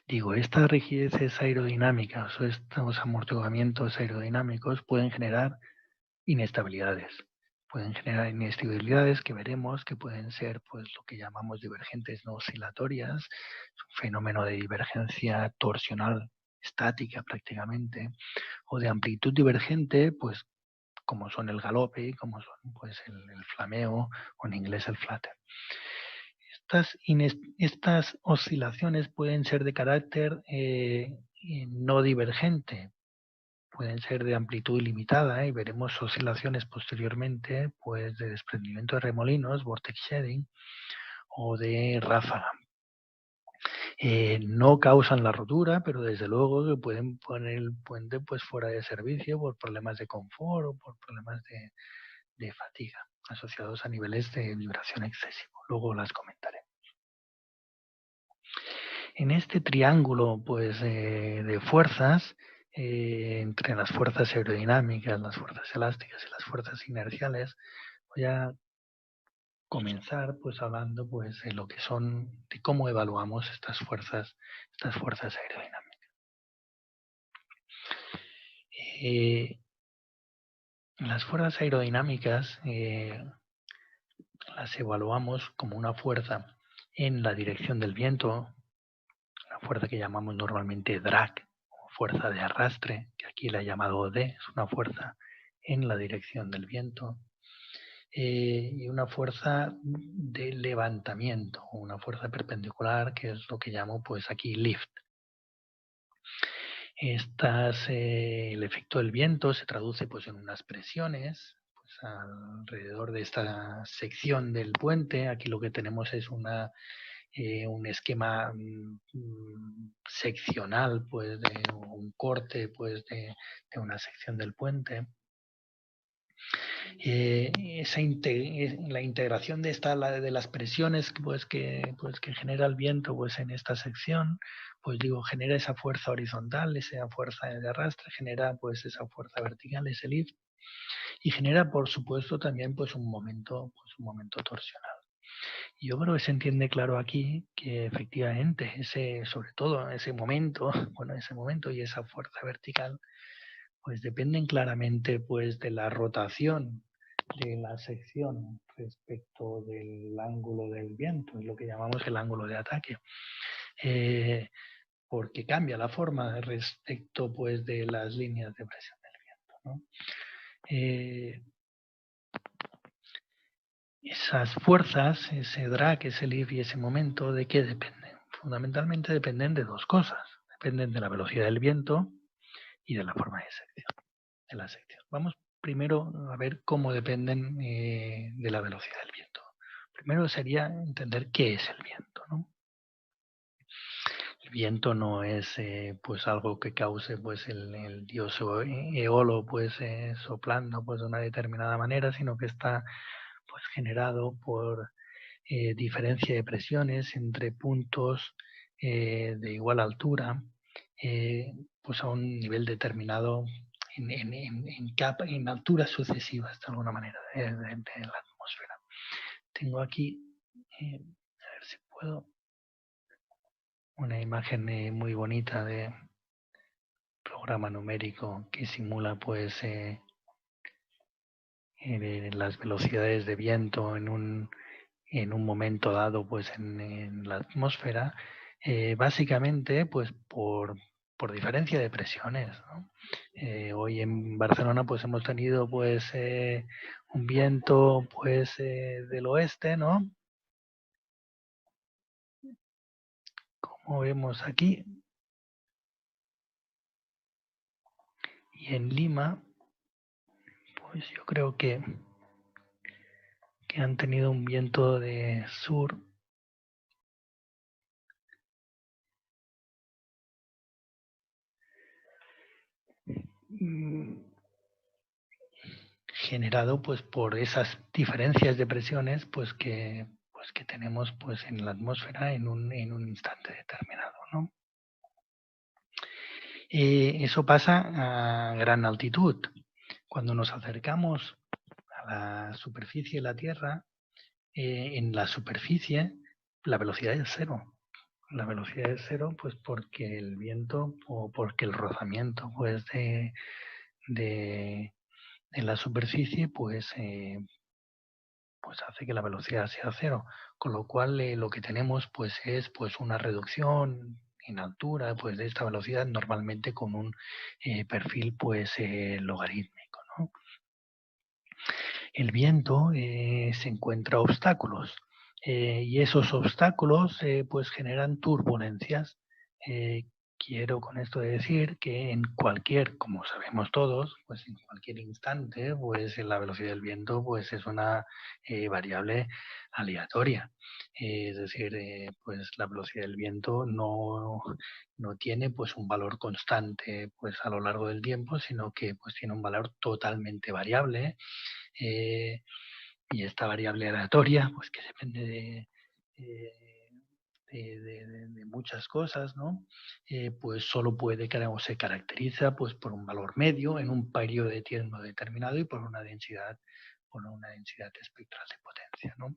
Digo, estas rigideces aerodinámicas o estos amortiguamientos aerodinámicos pueden generar inestabilidades. Pueden generar inestabilidades que veremos que pueden ser pues lo que llamamos divergentes no oscilatorias, es un fenómeno de divergencia torsional estática prácticamente, o de amplitud divergente, pues como son el galope, como son pues el flameo o en inglés el flutter. Estas oscilaciones pueden ser de carácter no divergente, pueden ser de amplitud ilimitada y veremos oscilaciones posteriormente pues, de desprendimiento de remolinos, vortex shedding o de ráfaga. No causan la rotura, pero desde luego que pueden poner el puente pues, fuera de servicio por problemas de confort o por problemas de fatiga asociados a niveles de vibración excesivo. Luego las comentaré. En este triángulo pues, de fuerzas, entre las fuerzas aerodinámicas, las fuerzas elásticas y las fuerzas inerciales, voy a comenzar pues hablando pues de lo que son, de cómo evaluamos estas fuerzas aerodinámicas. Las fuerzas aerodinámicas las evaluamos como una fuerza en la dirección del viento, una fuerza que llamamos normalmente drag, o fuerza de arrastre, que aquí la he llamado D, es una fuerza en la dirección del viento, y una fuerza de levantamiento, una fuerza perpendicular, que es lo que llamo pues aquí lift. El efecto del viento se traduce pues en unas presiones pues, alrededor de esta sección del puente. Aquí lo que tenemos es un esquema seccional, pues de un corte pues de una sección del puente. La integración de las presiones pues, que genera el viento pues, en esta sección, pues digo, genera esa fuerza horizontal, esa fuerza de arrastre, genera pues esa fuerza vertical, ese lift, y genera por supuesto también pues un momento torsional. Y yo creo que se entiende claro aquí que efectivamente sobre todo ese momento y esa fuerza vertical pues dependen claramente pues de la rotación de la sección respecto del ángulo del viento, es lo que llamamos el ángulo de ataque, porque cambia la forma respecto pues de las líneas de presión del viento, ¿no? Esas fuerzas, ese drag, ese lift y ese momento, ¿de qué dependen? Fundamentalmente dependen de dos cosas. Dependen de la velocidad del viento y de la forma de la sección. Vamos primero a ver cómo dependen de la velocidad del viento. Primero sería entender qué es el viento, ¿no? El viento no es pues algo que cause pues el dios Eolo pues soplando pues de una determinada manera, sino que está pues generado por diferencia de presiones entre puntos de igual altura pues a un nivel determinado en alturas sucesivas de alguna manera de la atmósfera. Tengo aquí, a ver si puedo, una imagen muy bonita de programa numérico que simula pues las velocidades de viento en un momento dado pues en la atmósfera, básicamente pues por diferencia de presiones, ¿no? Hoy en Barcelona pues hemos tenido pues un viento pues del oeste, ¿no? Como vemos aquí. Y en Lima pues yo creo que han tenido un viento de sur generado pues por esas diferencias de presiones pues que tenemos pues en la atmósfera en un instante determinado, ¿no? Eso pasa a gran altitud. Cuando nos acercamos a la superficie de la Tierra, en la superficie la velocidad es cero. La velocidad es cero pues porque el viento o porque el rozamiento pues de la superficie pues hace que la velocidad sea cero, con lo cual lo que tenemos pues es pues una reducción en altura pues de esta velocidad normalmente con un perfil pues logarítmico, ¿no? El viento se encuentra obstáculos y esos obstáculos pues generan turbulencias quiero con esto decir que en cualquier, como sabemos todos, pues en cualquier instante, pues la velocidad del viento pues es una variable aleatoria. Es decir, pues la velocidad del viento no tiene pues un valor constante pues a lo largo del tiempo, sino que pues tiene un valor totalmente variable. Y esta variable aleatoria, pues que depende de muchas cosas, ¿no? Pues solo puede o se caracteriza pues por un valor medio en un periodo de tiempo determinado y por una densidad espectral de potencia, ¿no?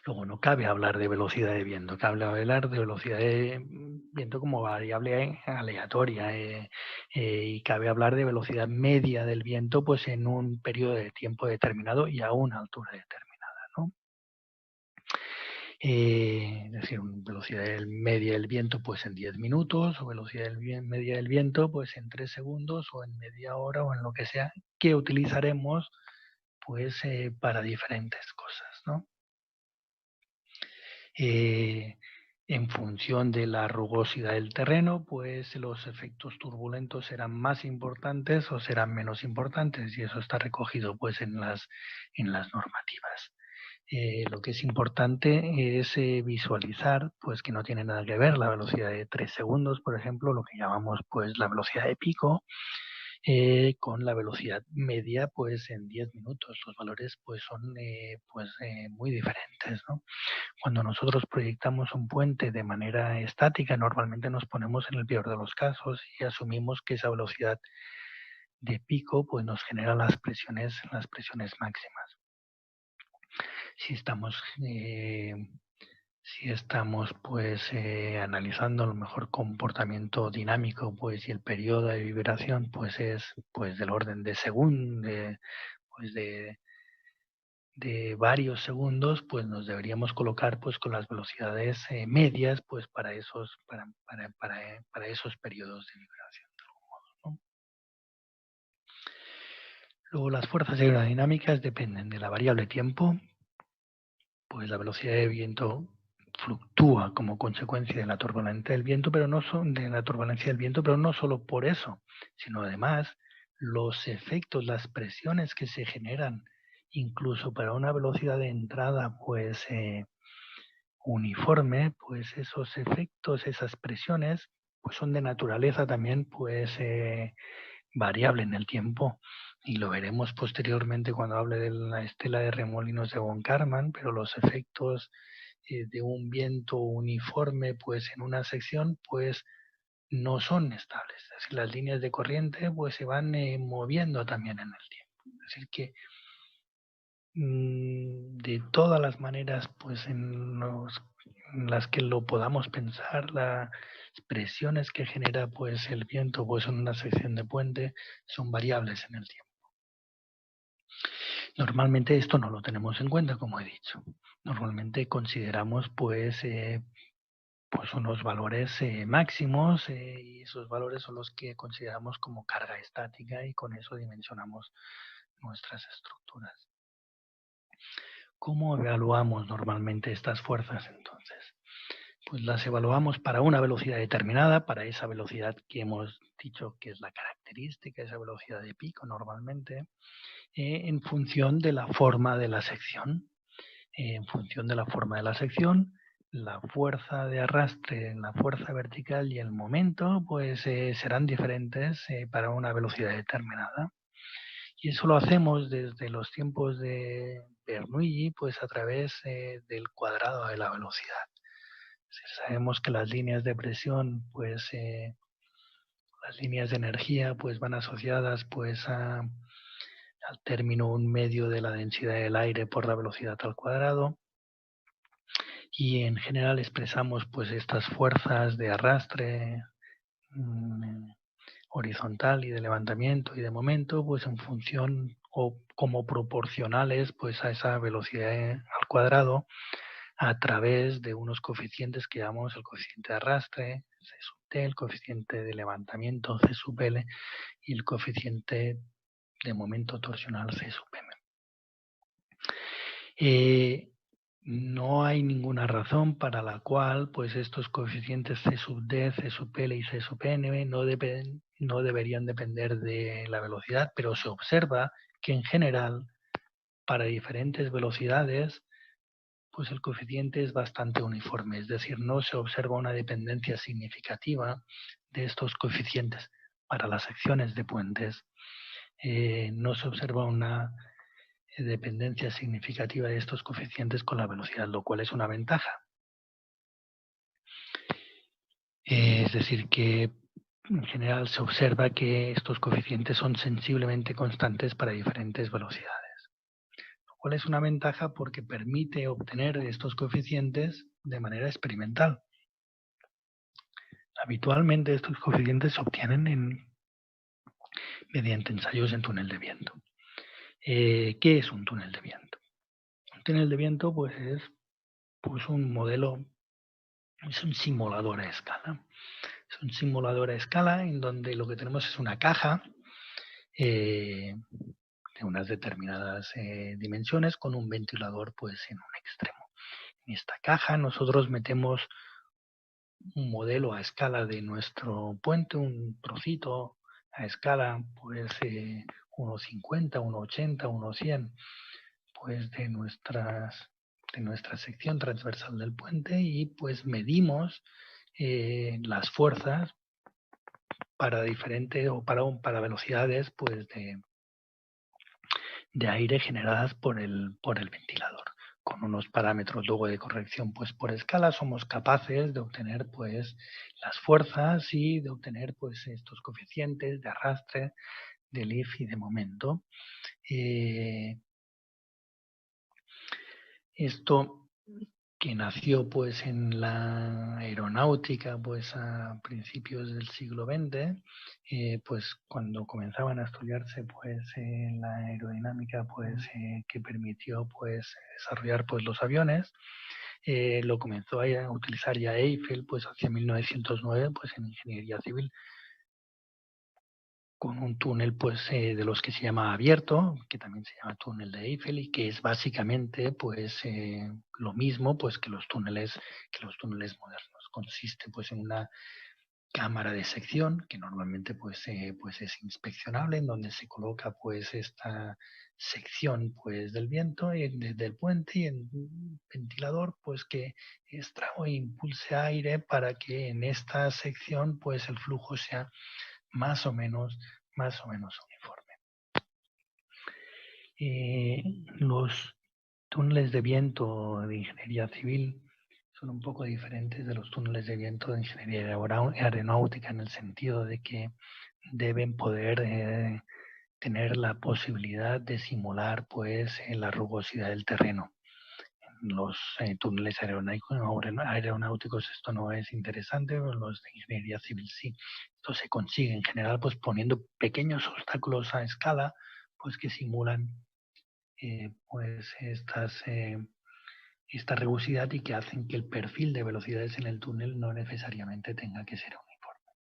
Luego no cabe hablar de velocidad de viento, cabe hablar de velocidad de viento como variable aleatoria y cabe hablar de velocidad media del viento pues en un periodo de tiempo determinado y a una altura determinada, ¿no? Es decir, velocidad media del viento pues en 10 minutos o velocidad media del viento pues en 3 segundos o en media hora o en lo que sea que utilizaremos pues para diferentes cosas, ¿no? En función de la rugosidad del terreno, pues los efectos turbulentos serán más importantes o serán menos importantes y eso está recogido pues en las normativas. Lo que es importante es visualizar pues que no tiene nada que ver la velocidad de 3 segundos, por ejemplo, lo que llamamos pues la velocidad de pico, con la velocidad media pues en 10 minutos. Los valores pues son muy diferentes, ¿no? Cuando nosotros proyectamos un puente de manera estática, normalmente nos ponemos en el peor de los casos y asumimos que esa velocidad de pico pues nos genera las presiones máximas. Si estamos pues analizando a lo mejor comportamiento dinámico pues y el periodo de vibración pues es pues del orden de de varios segundos, pues nos deberíamos colocar pues con las velocidades medias pues para esos periodos de vibración de algún modo, ¿no? Luego las fuerzas aerodinámicas dependen de la variable tiempo, pues la velocidad de viento fluctúa como consecuencia de la turbulencia del viento, pero no solo por eso, sino además los efectos, las presiones que se generan incluso para una velocidad de entrada pues uniforme, pues esos efectos, esas presiones pues son de naturaleza también pues variable en el tiempo. Y lo veremos posteriormente cuando hable de la estela de remolinos de von Karman, pero los efectos de un viento uniforme pues en una sección pues no son estables. Es decir, las líneas de corriente pues se van moviendo también en el tiempo. Es decir que de todas las maneras pues en las que lo podamos pensar, las presiones que genera pues el viento pues en una sección de puente son variables en el tiempo. Normalmente esto no lo tenemos en cuenta, como he dicho. Normalmente consideramos pues unos valores máximos y esos valores son los que consideramos como carga estática y con eso dimensionamos nuestras estructuras. ¿Cómo evaluamos normalmente estas fuerzas entonces? Pues las evaluamos para una velocidad determinada, para esa velocidad que hemos dicho que es la característica, esa velocidad de pico normalmente, en función de la forma de la sección. En función de la forma de la sección, la fuerza de arrastre, la fuerza vertical y el momento pues serán diferentes para una velocidad determinada. Y eso lo hacemos desde los tiempos de Bernoulli pues a través del cuadrado de la velocidad. Sabemos que las líneas de presión, pues las líneas de energía, pues van asociadas pues al término un medio de la densidad del aire por la velocidad al cuadrado. Y en general expresamos pues estas fuerzas de arrastre horizontal y de levantamiento y de momento pues en función o como proporcionales pues a esa velocidad al cuadrado a través de unos coeficientes que llamamos el coeficiente de arrastre, C sub T, el coeficiente de levantamiento, C sub L, y el coeficiente de momento torsional, C sub M. no hay ninguna razón para la cual pues estos coeficientes C sub D, C sub L y C sub N no deberían depender de la velocidad, pero se observa que en general para diferentes velocidades pues el coeficiente es bastante uniforme, es decir, no se observa una dependencia significativa de estos coeficientes. Para las secciones de puentes no se observa una dependencia significativa de estos coeficientes con la velocidad, lo cual es una ventaja. Es decir, que en general se observa que estos coeficientes son sensiblemente constantes para diferentes velocidades, lo cual es una ventaja porque permite obtener estos coeficientes de manera experimental. Habitualmente estos coeficientes se obtienen mediante ensayos en túnel de viento. ¿Qué es un túnel de viento? Un túnel de viento pues, es pues, un modelo, es un simulador a escala. Es un simulador a escala en donde lo que tenemos es una caja de unas determinadas dimensiones con un ventilador pues, en un extremo. En esta caja nosotros metemos un modelo a escala de nuestro puente, un trocito a escala, pues 1,50, 1,80, 1,100, pues de nuestra sección transversal del puente y pues medimos las fuerzas para diferentes o para velocidades pues de aire generadas por el ventilador. Con unos parámetros luego de corrección pues por escala somos capaces de obtener pues las fuerzas y de obtener pues estos coeficientes de arrastre, de lift y de momento. Esto que nació pues en la aeronáutica pues a principios del siglo XX, pues cuando comenzaban a estudiarse pues la aerodinámica pues que permitió pues desarrollar pues los aviones, lo comenzó a utilizar ya Eiffel pues hacia 1909 pues en ingeniería civil, con un túnel pues de los que se llama abierto, que también se llama túnel de Eiffel y que es básicamente pues lo mismo pues que los túneles modernos. Consiste pues en una cámara de sección que normalmente pues es inspeccionable, en donde se coloca pues esta sección pues del viento desde el puente y el ventilador pues que extrae o impulse aire para que en esta sección pues el flujo sea más o menos uniforme. Los túneles de viento de ingeniería civil son un poco diferentes de los túneles de viento de ingeniería aeronáutica en el sentido de que deben poder tener la posibilidad de simular pues la rugosidad del terreno. En los túneles aeronáuticos esto no es interesante, pero los de ingeniería civil sí. Esto se consigue en general pues poniendo pequeños obstáculos a escala pues que simulan pues esta rugosidad y que hacen que el perfil de velocidades en el túnel no necesariamente tenga que ser uniforme.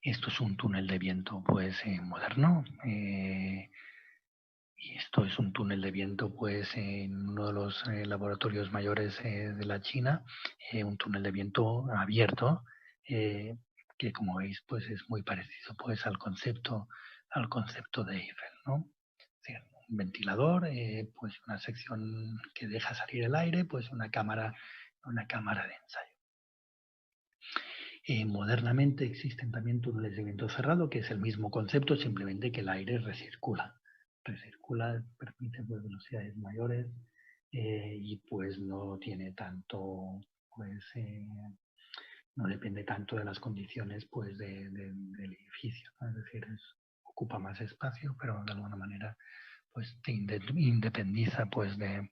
Esto es un túnel de viento pues moderno. Y esto es un túnel de viento pues en uno de los laboratorios mayores de la China, un túnel de viento abierto que como veis pues es muy parecido pues al concepto de Eiffel, ¿no? Es decir, un ventilador, pues una sección que deja salir el aire, pues una cámara de ensayo. Modernamente existen también túneles de viento cerrado, que es el mismo concepto, simplemente que el aire recircula, permite pues, velocidades mayores y pues no tiene tanto, pues no depende tanto de las condiciones pues del edificio, ¿no? Es decir, ocupa más espacio, pero de alguna manera pues te independiza pues de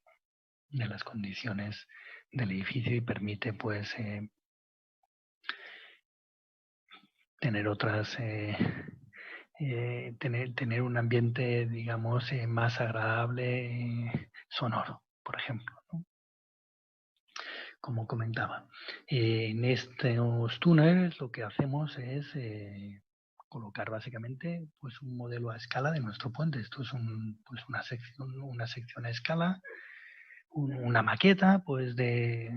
las condiciones del edificio y permite pues tener otras tener un ambiente, digamos, más agradable, sonoro, por ejemplo, ¿no? Como comentaba, en estos túneles lo que hacemos es colocar básicamente pues, un modelo a escala de nuestro puente. Esto es pues, una sección a escala una maqueta pues de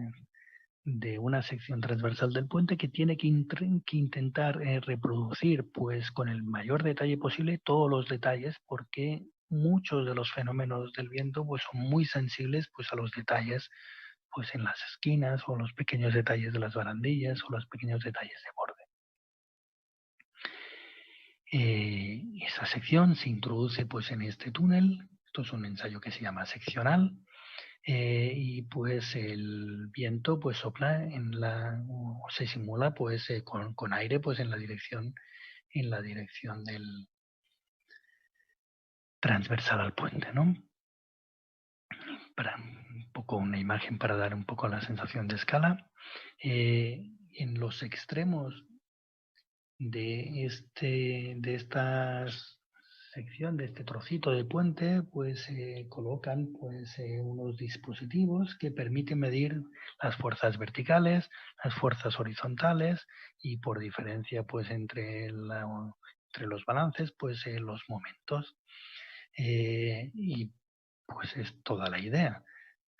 una sección transversal del puente que tiene que intentar reproducir pues con el mayor detalle posible todos los detalles, porque muchos de los fenómenos del viento pues son muy sensibles pues a los detalles pues en las esquinas, o los pequeños detalles de las barandillas, o los pequeños detalles de borde. Esa sección se introduce pues en este túnel. Esto es un ensayo que se llama seccional. Y pues el viento pues sopla o se simula pues con aire pues en la dirección del transversal al puente, ¿no? Para un poco una imagen para dar un poco la sensación de escala. En los extremos de esta sección, de este trocito de puente, pues se colocan pues unos dispositivos que permiten medir las fuerzas verticales, las fuerzas horizontales, y por diferencia pues entre los balances pues los momentos. Y pues es toda la idea.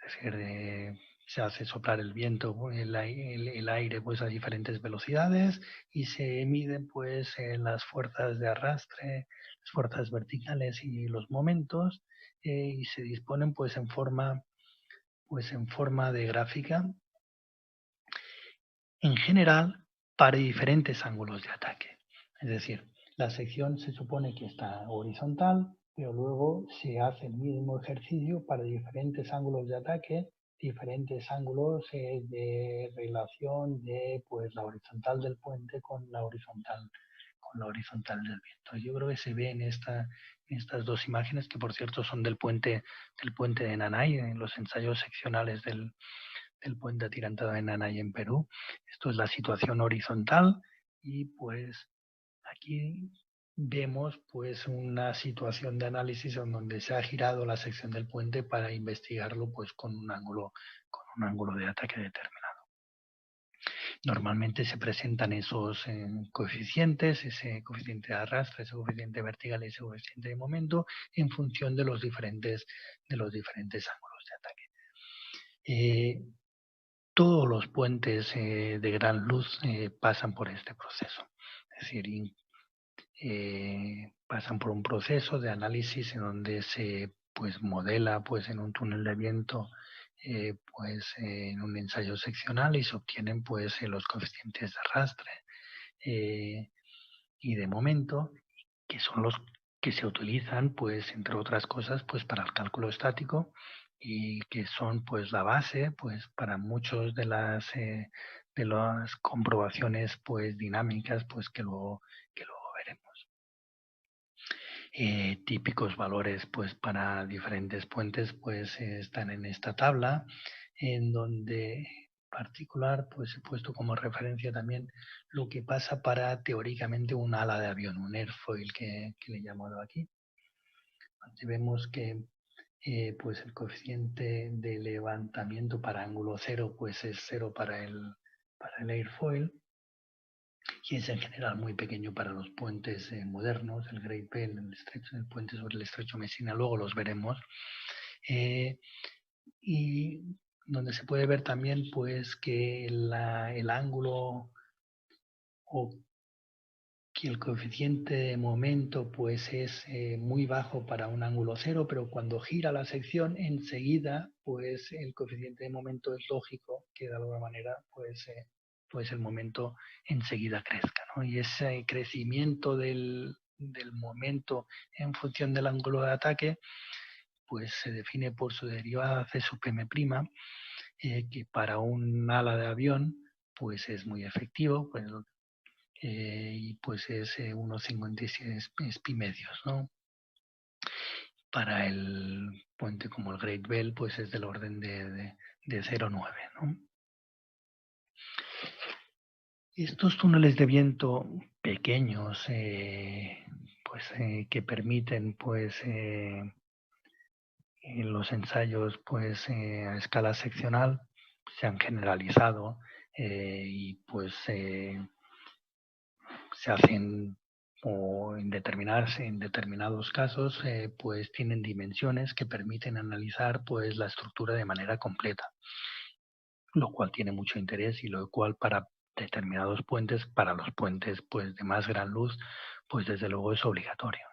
Es decir, se hace soplar el viento, el aire pues a diferentes velocidades, y se miden pues las fuerzas de arrastre, las fuerzas verticales y los momentos, y se disponen pues en forma de gráfica, en general para diferentes ángulos de ataque. Es decir, la sección se supone que está horizontal, pero luego se hace el mismo ejercicio para diferentes ángulos de ataque, diferentes ángulos de relación de pues la horizontal del puente con la horizontal del viento. Yo creo que se ve en estas dos imágenes, que por cierto son del puente de Nanay, en los ensayos seccionales del puente atirantado de Nanay en Perú. Esto es la situación horizontal, y pues aquí vemos pues una situación de análisis en donde se ha girado la sección del puente para investigarlo pues con un ángulo de ataque determinado. Normalmente se presentan esos coeficientes, ese coeficiente de arrastre, ese coeficiente vertical y ese coeficiente de momento, en función de los diferentes ángulos de ataque. Todos los puentes de gran luz pasan por este proceso. Es decir, pasan por un proceso de análisis en donde se pues modela pues en un túnel de viento en un ensayo seccional, y se obtienen pues los coeficientes de arrastre y de momento, que son los que se utilizan pues entre otras cosas pues para el cálculo estático, y que son pues la base pues para muchos de las comprobaciones pues dinámicas pues que luego veremos. Típicos valores pues para diferentes puentes pues están en esta tabla, en donde en particular pues he puesto como referencia también lo que pasa para teóricamente un ala de avión, un airfoil que le he llamado aquí. Aquí vemos que pues el coeficiente de levantamiento para ángulo cero pues es 0 para el airfoil, y es en general muy pequeño para los puentes modernos, el Great Bell, el puente sobre el estrecho Messina, luego los veremos. Y donde se puede ver también pues que el ángulo, o que el coeficiente de momento pues es muy bajo para un ángulo cero, pero cuando gira la sección enseguida pues el coeficiente de momento es lógico que de alguna manera pues el momento enseguida crezca, ¿no? Y ese crecimiento del momento en función del ángulo de ataque pues se define por su derivada C sub m', que para un ala de avión pues es muy efectivo, pues, y pues es 1,56 pi medios, ¿no? Para el puente como el Great Bell pues es del orden de 0,9, ¿no? Estos túneles de viento pequeños que permiten pues en los ensayos pues a escala seccional se han generalizado, y pues se hacen o en determinados casos, pues tienen dimensiones que permiten analizar pues la estructura de manera completa, lo cual tiene mucho interés y lo cual para determinados puentes, para los puentes pues de más gran luz, pues desde luego es obligatorio.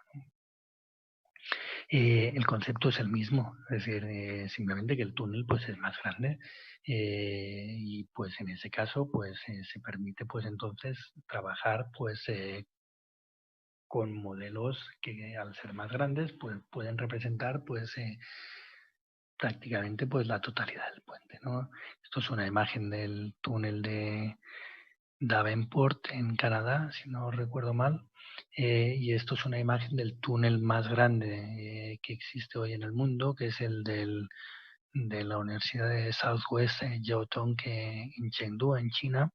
El concepto es el mismo, es decir, simplemente que el túnel pues es más grande y pues en ese caso pues se permite pues entonces trabajar pues con modelos que al ser más grandes pues pueden representar pues prácticamente pues la totalidad del puente, ¿no? Esto es una imagen del túnel de Davenport en Canadá, si no recuerdo mal, y esto es una imagen del túnel más grande que existe hoy en el mundo, que es el de la Universidad de Southwest Jiao Tong en Chengdu, en China,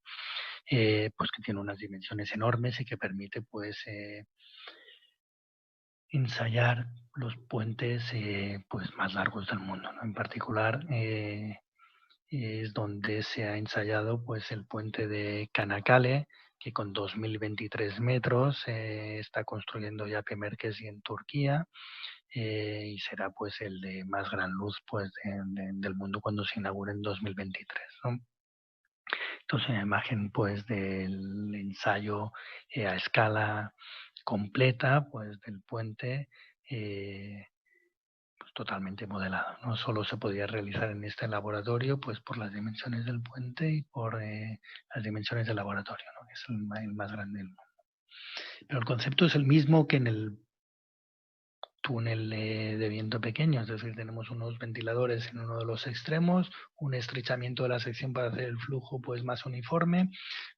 pues que tiene unas dimensiones enormes y que permite pues ensayar los puentes pues más largos del mundo, ¿no? En particular es donde se ha ensayado pues el puente de Kanakkale, que con 2023 metros está construyendo ya Merkezi en Turquía y será pues el de más gran luz pues del mundo cuando se inaugure en 2023, ¿no? Entonces una imagen pues del ensayo a escala completa pues del puente pues, totalmente modelado. No solo se podía realizar en este laboratorio pues por las dimensiones del puente y por las dimensiones del laboratorio, ¿no? Que es el más grande del mundo. Pero el concepto es el mismo que en el túnel de viento pequeño, es decir, tenemos unos ventiladores en uno de los extremos, un estrechamiento de la sección para hacer el flujo pues más uniforme,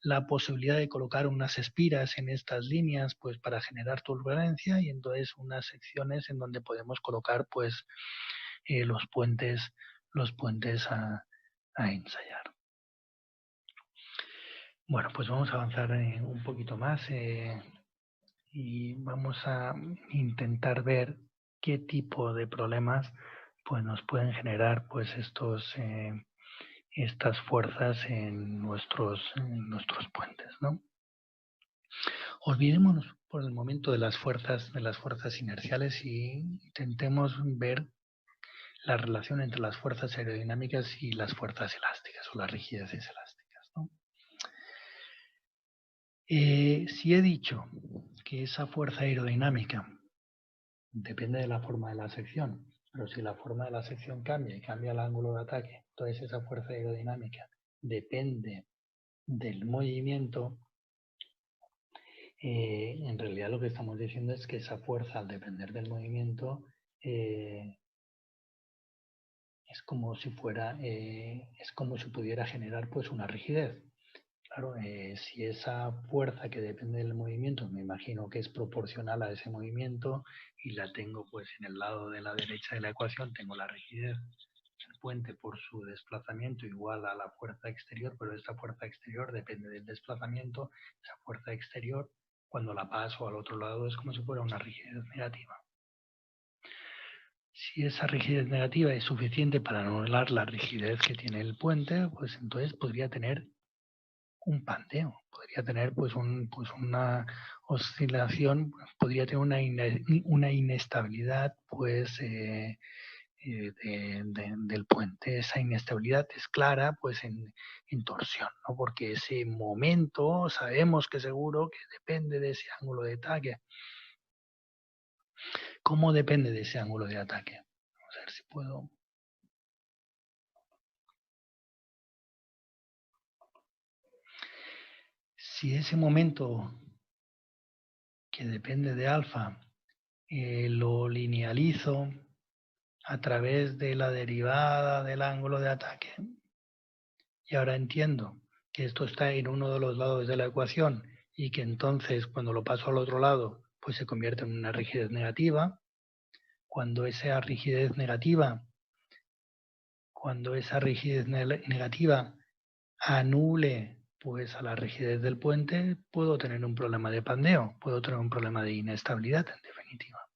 la posibilidad de colocar unas espiras en estas líneas pues para generar turbulencia y entonces unas secciones en donde podemos colocar pues los puentes a ensayar. Bueno, pues vamos a avanzar un poquito más y vamos a intentar ver qué tipo de problemas pues nos pueden generar pues estas fuerzas en nuestros puentes, ¿no? Olvidémonos por el momento de las fuerzas inerciales y intentemos ver la relación entre las fuerzas aerodinámicas y las fuerzas elásticas o las rigideces elásticas, ¿no? Si he dicho que esa fuerza aerodinámica depende de la forma de la sección, pero si la forma de la sección cambia y cambia el ángulo de ataque, entonces esa fuerza aerodinámica depende del movimiento, en realidad lo que estamos diciendo es que esa fuerza al depender del movimiento es como si pudiera generar pues una rigidez. Claro, si esa fuerza que depende del movimiento, me imagino que es proporcional a ese movimiento y la tengo pues en el lado de la derecha de la ecuación, tengo la rigidez del puente por su desplazamiento igual a la fuerza exterior, pero esta fuerza exterior depende del desplazamiento. Esa fuerza exterior, cuando la paso al otro lado, es como si fuera una rigidez negativa. Si esa rigidez negativa es suficiente para anular la rigidez que tiene el puente, pues entonces podría tener un pandeo, podría tener pues una oscilación, podría tener una inestabilidad pues del puente. Esa inestabilidad es clara pues en torsión, ¿no? Porque ese momento sabemos que seguro que depende de ese ángulo de ataque. ¿Cómo depende de ese ángulo de ataque? Vamos a ver si puedo. Si ese momento que depende de alfa lo linealizo a través de la derivada del ángulo de ataque, y ahora entiendo que esto está en uno de los lados de la ecuación y que entonces cuando lo paso al otro lado pues se convierte en una rigidez negativa. Cuando esa rigidez negativa anule pues a la rigidez del puente, puedo tener un problema de pandeo, puedo tener un problema de inestabilidad en definitiva.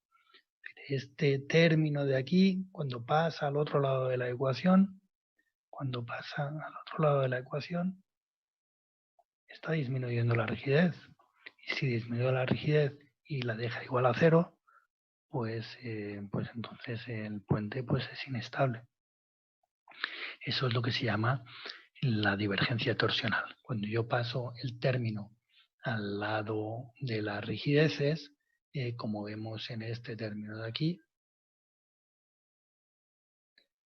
Este término de aquí, cuando pasa al otro lado de la ecuación, está disminuyendo la rigidez. Y si disminuye la rigidez y la deja igual a 0, pues entonces el puente pues es inestable. Eso es lo que se llama la divergencia torsional. Cuando yo paso el término al lado de las rigideces, como vemos en este término de aquí,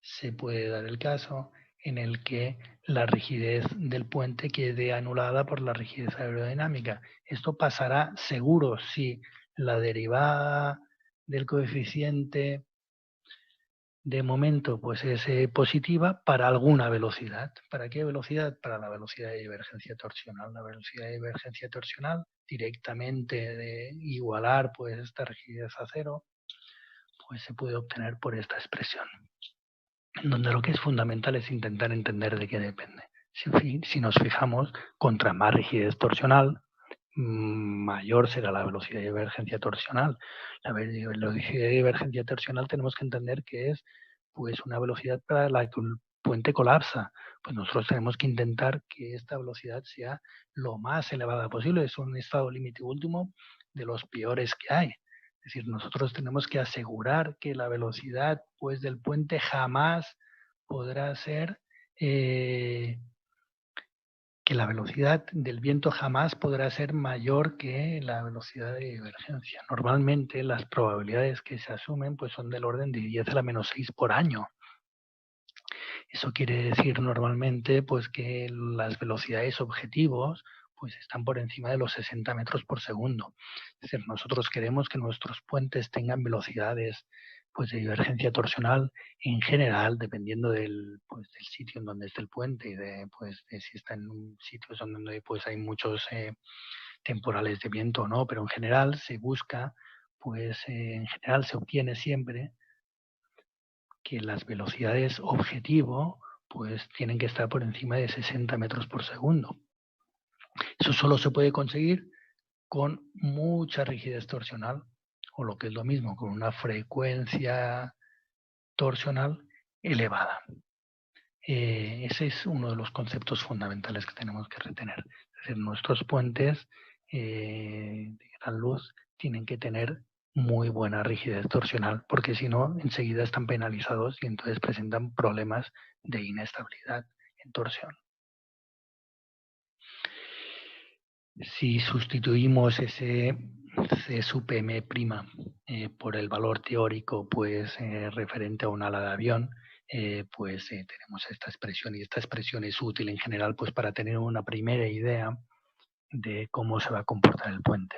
se puede dar el caso en el que la rigidez del puente quede anulada por la rigidez aerodinámica. Esto pasará seguro si la derivada del coeficiente de momento pues es positiva para alguna velocidad. ¿Para qué velocidad? Para la velocidad de divergencia torsional. La velocidad de divergencia torsional, directamente de igualar pues esta rigidez a 0, pues se puede obtener por esta expresión, donde lo que es fundamental es intentar entender de qué depende. Si nos fijamos, contra más rigidez torsional, mayor será la velocidad de divergencia torsional. La velocidad de divergencia torsional tenemos que entender que es pues una velocidad para la que el puente colapsa. Pues nosotros tenemos que intentar que esta velocidad sea lo más elevada posible. Es un estado límite último de los peores que hay. Es decir, nosotros tenemos que asegurar que la velocidad pues, del puente jamás podrá ser que la velocidad del viento jamás podrá ser mayor que la velocidad de divergencia. Normalmente las probabilidades que se asumen pues, son del orden de 10 a la menos 6 por año. Eso quiere decir normalmente pues, que las velocidades objetivos pues, están por encima de los 60 metros por segundo. Es decir, nosotros queremos que nuestros puentes tengan velocidades pues, de divergencia torsional en general, dependiendo del sitio en donde esté el puente y de si está en un sitio donde pues, hay muchos temporales de viento o no, pero en general se busca, en general se obtiene siempre que las velocidades objetivo pues tienen que estar por encima de 60 metros por segundo. Eso solo se puede conseguir con mucha rigidez torsional, o lo que es lo mismo, con una frecuencia torsional elevada. Ese es uno de los conceptos fundamentales que tenemos que retener. Es decir, nuestros puentes de gran luz tienen que tener muy buena rigidez torsional, porque si no, enseguida están penalizados y entonces presentan problemas de inestabilidad en torsión. Si sustituimos ese C sub m' por el valor teórico referente a un ala de avión, tenemos esta expresión, y esta expresión es útil en general pues, para tener una primera idea de cómo se va a comportar el puente.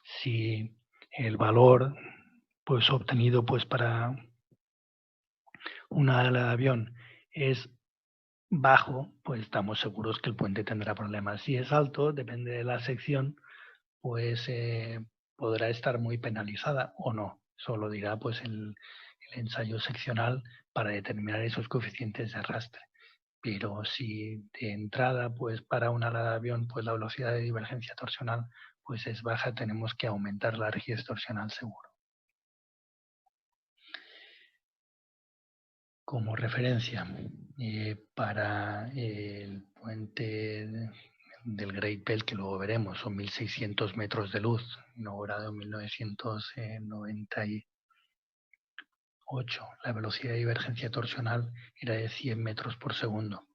Si el valor pues, obtenido pues, para una ala de avión es bajo, pues estamos seguros que el puente tendrá problemas. Si es alto, depende de la sección, pues podrá estar muy penalizada o no. Solo dirá pues el ensayo seccional para determinar esos coeficientes de arrastre. Pero si de entrada, pues para un ala de avión, pues la velocidad de divergencia torsional pues es baja, tenemos que aumentar la rigidez torsional seguro. Como referencia, para el puente del Great Bell, que luego veremos, son 1.600 metros de luz, inaugurado en 1998. La velocidad de divergencia torsional era de 100 metros por segundo.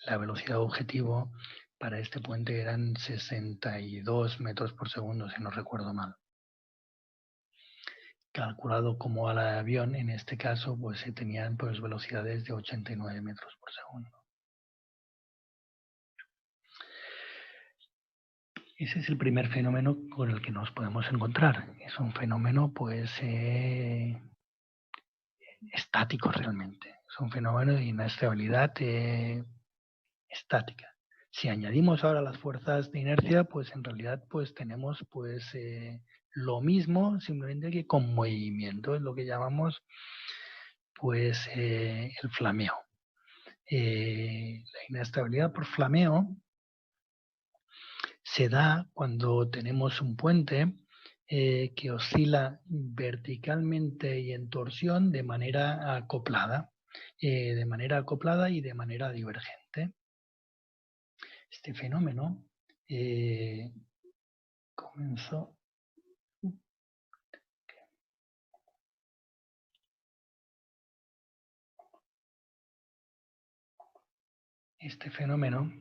La velocidad objetivo para este puente eran 62 metros por segundo, si no recuerdo mal. Calculado como ala de avión, en este caso, pues se tenían pues, velocidades de 89 metros por segundo. Ese es el primer fenómeno con el que nos podemos encontrar. Es un fenómeno pues estático realmente. Es un fenómeno de inestabilidad estática. Si añadimos ahora las fuerzas de inercia, pues en realidad pues tenemos pues lo mismo, simplemente que con movimiento, es lo que llamamos pues el flameo. La inestabilidad por flameo se da cuando tenemos un puente que oscila verticalmente y en torsión de manera acoplada y de manera divergente. Este fenómeno comenzó. Este fenómeno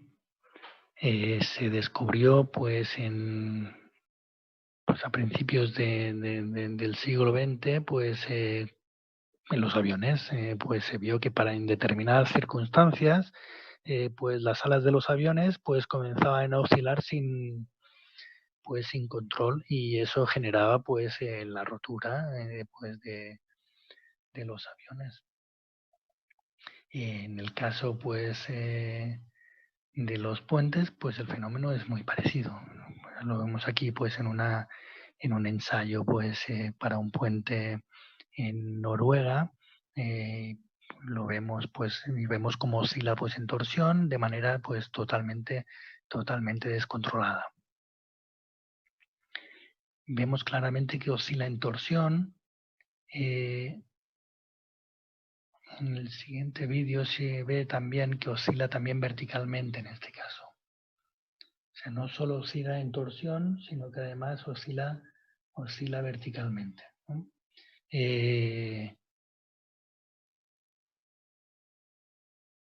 se descubrió pues a principios del siglo XX, pues en los aviones, pues se vio que en determinadas circunstancias, pues las alas de los aviones pues comenzaban a oscilar sin control, y eso generaba pues la rotura pues de los aviones. En el caso pues de los puentes, pues el fenómeno es muy parecido. Lo vemos aquí pues en un ensayo pues para un puente en Noruega. Lo vemos pues y vemos cómo oscila pues en torsión de manera pues totalmente descontrolada. Vemos claramente que oscila en torsión. En el siguiente vídeo se ve también que oscila también verticalmente en este caso. O sea, no solo oscila en torsión, sino que además oscila verticalmente, ¿no?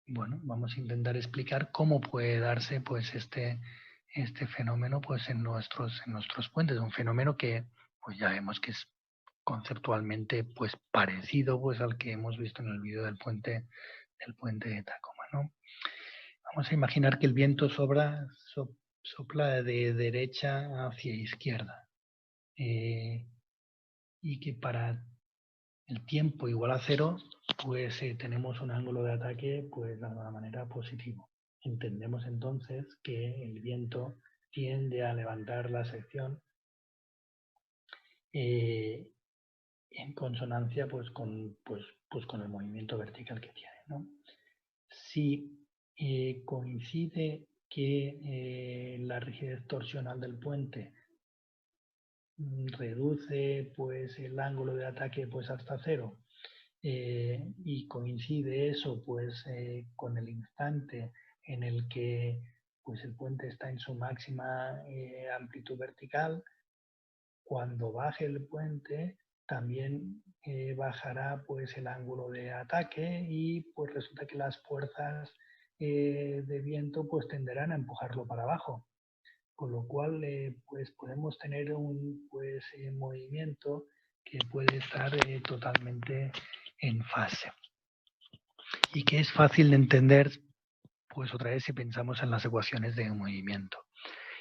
Bueno, vamos a intentar explicar cómo puede darse pues este fenómeno pues en nuestros puentes. Un fenómeno que pues ya vemos que es conceptualmente pues parecido pues al que hemos visto en el vídeo del puente de Tacoma, ¿no? Vamos a imaginar que el viento sopla de derecha hacia izquierda, y que para el tiempo igual a 0, pues tenemos un ángulo de ataque pues de alguna manera positivo. Entendemos entonces que el viento tiende a levantar la sección en consonancia pues con el movimiento vertical que tiene, ¿no? Si coincide que la rigidez torsional del puente reduce pues el ángulo de ataque pues hasta 0, y coincide eso pues con el instante en el que pues el puente está en su máxima amplitud vertical, cuando baje el puente también bajará pues el ángulo de ataque, y pues resulta que las fuerzas de viento pues tenderán a empujarlo para abajo, con lo cual pues podemos tener un movimiento que puede estar totalmente en fase, y que es fácil de entender pues otra vez si pensamos en las ecuaciones de movimiento.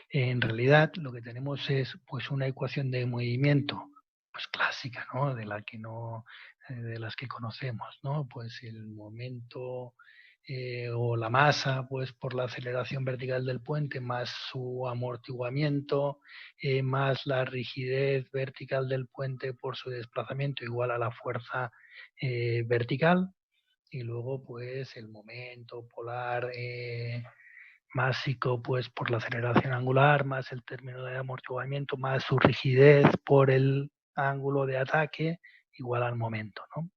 En realidad lo que tenemos es pues una ecuación de movimiento pues clásica, ¿no? De las que conocemos, ¿no? Pues el momento o la masa pues por la aceleración vertical del puente más su amortiguamiento más la rigidez vertical del puente por su desplazamiento igual a la fuerza vertical, y luego pues el momento polar másico pues por la aceleración angular más el término de amortiguamiento más su rigidez por el ángulo de ataque igual al momento, ¿no?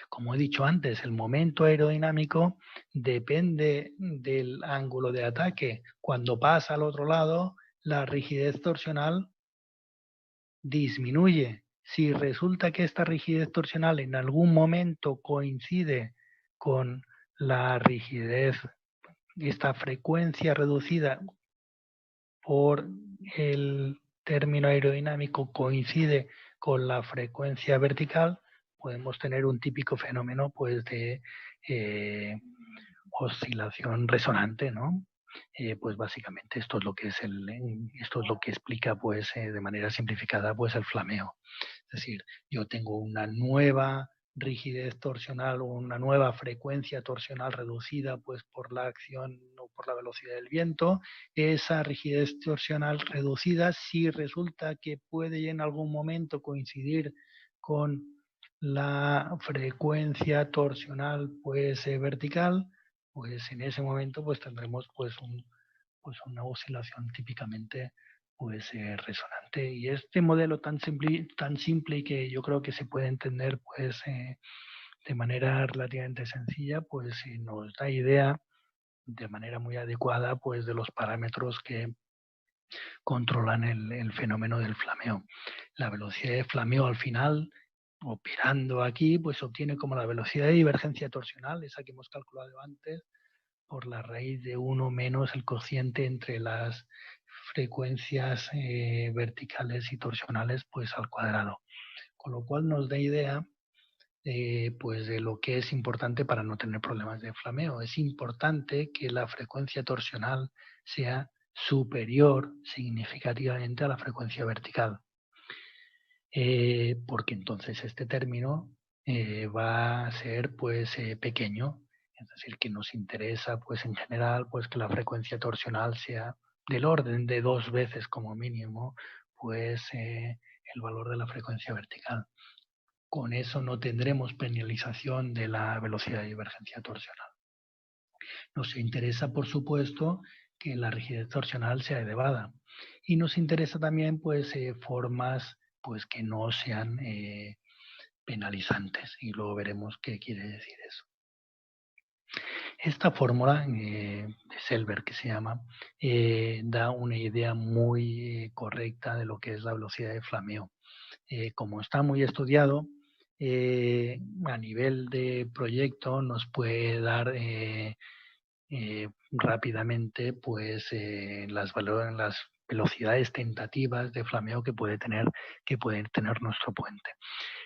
Como he dicho antes, el momento aerodinámico depende del ángulo de ataque. Cuando pasa al otro lado, la rigidez torsional disminuye. Si resulta que esta rigidez torsional en algún momento coincide con la rigidez, esta frecuencia reducida por el término aerodinámico coincide con la frecuencia vertical, podemos tener un típico fenómeno pues de oscilación resonante, ¿no? Pues básicamente esto es lo que explica pues de manera simplificada pues el flameo. Es decir, yo tengo una nueva rigidez torsional o una nueva frecuencia torsional reducida pues por la acción o por la velocidad del viento. Esa rigidez torsional reducida, si resulta que puede en algún momento coincidir con la frecuencia torsional pues vertical, pues en ese momento pues tendremos pues una oscilación típicamente pues resonante. Y este modelo tan simple y que yo creo que se puede entender pues de manera relativamente sencilla, pues nos da idea de manera muy adecuada pues de los parámetros que controlan el fenómeno del flameo. La velocidad de flameo al final, operando aquí, pues obtiene como la velocidad de divergencia torsional, esa que hemos calculado antes, por la raíz de 1 menos el cociente entre las frecuencias verticales y torsionales pues al cuadrado. Con lo cual nos da idea pues de lo que es importante para no tener problemas de flameo. Es importante que la frecuencia torsional sea superior significativamente a la frecuencia vertical, porque entonces este término va a ser pues pequeño, es decir, que nos interesa pues en general pues que la frecuencia torsional sea del orden de 2 veces como mínimo pues el valor de la frecuencia vertical. Con eso no tendremos penalización de la velocidad de divergencia torsional. Nos interesa, por supuesto, que la rigidez torsional sea elevada. Y nos interesa también pues, formas pues, que no sean penalizantes. Y luego veremos qué quiere decir eso. Esta fórmula de Selberg, que se llama, da una idea muy correcta de lo que es la velocidad de flameo. Como está muy estudiado, a nivel de proyecto nos puede dar rápidamente pues, las velocidades tentativas de flameo que puede tener nuestro puente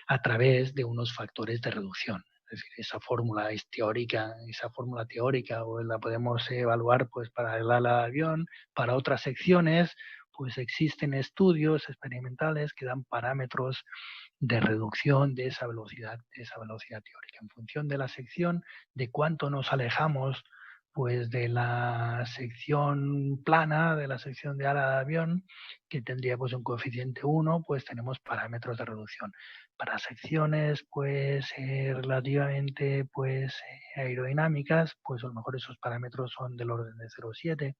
a través de unos factores de reducción. Es decir, esa fórmula es teórica, o la podemos evaluar pues, para el ala de avión, para otras secciones, pues existen estudios experimentales que dan parámetros de reducción de esa velocidad teórica. En función de la sección, de cuánto nos alejamos pues de la sección plana, de la sección de ala de avión, que tendría pues un coeficiente 1, pues tenemos parámetros de reducción. Para secciones pues relativamente pues aerodinámicas, pues a lo mejor esos parámetros son del orden de 0,7,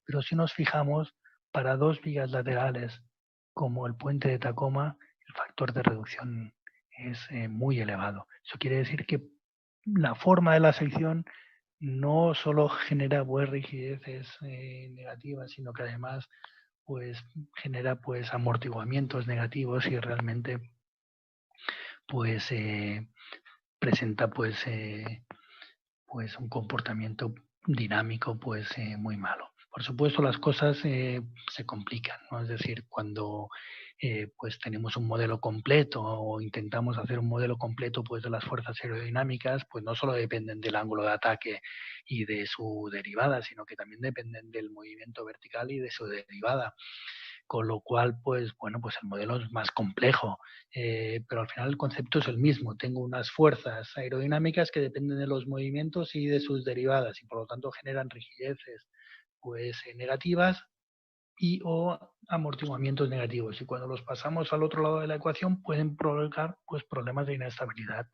pero si nos fijamos, para 2 vigas laterales como el puente de Tacoma, el factor de reducción es muy elevado. Eso quiere decir que la forma de la sección no solo genera pues, rigideces negativas, sino que además pues, genera pues, amortiguamientos negativos y realmente pues, presenta pues, pues, un comportamiento dinámico pues, muy malo. Por supuesto, las cosas se complican, ¿no? Es decir, cuando pues tenemos un modelo completo o intentamos hacer un modelo completo pues, de las fuerzas aerodinámicas, pues no solo dependen del ángulo de ataque y de su derivada, sino que también dependen del movimiento vertical y de su derivada. Con lo cual, pues bueno, pues el modelo es más complejo, pero al final el concepto es el mismo. Tengo unas fuerzas aerodinámicas que dependen de los movimientos y de sus derivadas y por lo tanto generan rigideces pues, negativas y o amortiguamientos negativos. Y cuando los pasamos al otro lado de la ecuación pueden provocar pues, problemas de inestabilidad.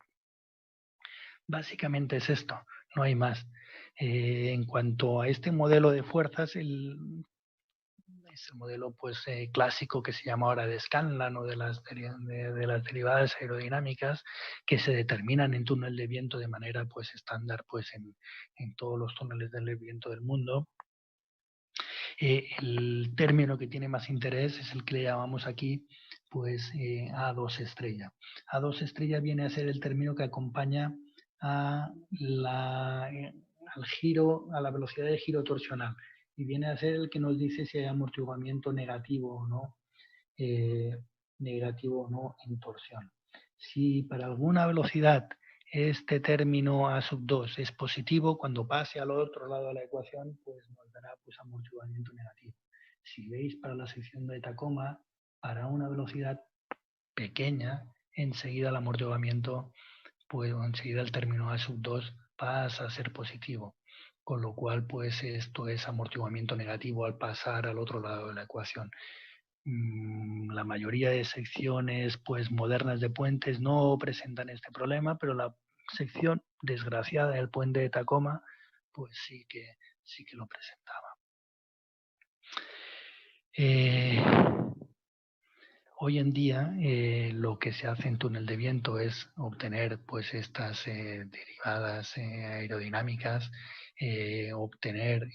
Básicamente es esto, no hay más. En cuanto a este modelo de fuerzas, es el modelo pues, clásico que se llama ahora de Scanlon o de las derivadas aerodinámicas que se determinan en túnel de viento de manera pues, estándar pues, en todos los túneles de viento del mundo. El término que tiene más interés es el que le llamamos aquí pues, A2 estrella. A2 estrella viene a ser el término que acompaña a al giro, a la velocidad de giro torsional, y viene a ser el que nos dice si hay amortiguamiento negativo o no en torsión. Si para alguna velocidad este término A sub 2 es positivo, cuando pase al otro lado de la ecuación, pues nos dará pues, amortiguamiento negativo. Si veis para la sección de Tacoma, para una velocidad pequeña, enseguida el amortiguamiento, pues enseguida el término A sub 2 pasa a ser positivo. Con lo cual, pues esto es amortiguamiento negativo al pasar al otro lado de la ecuación. La mayoría de secciones pues, modernas de puentes no presentan este problema, pero la sección desgraciada del puente de Tacoma pues sí que lo presentaba. Hoy en día lo que se hace en túnel de viento es obtener pues, estas derivadas aerodinámicas, obtener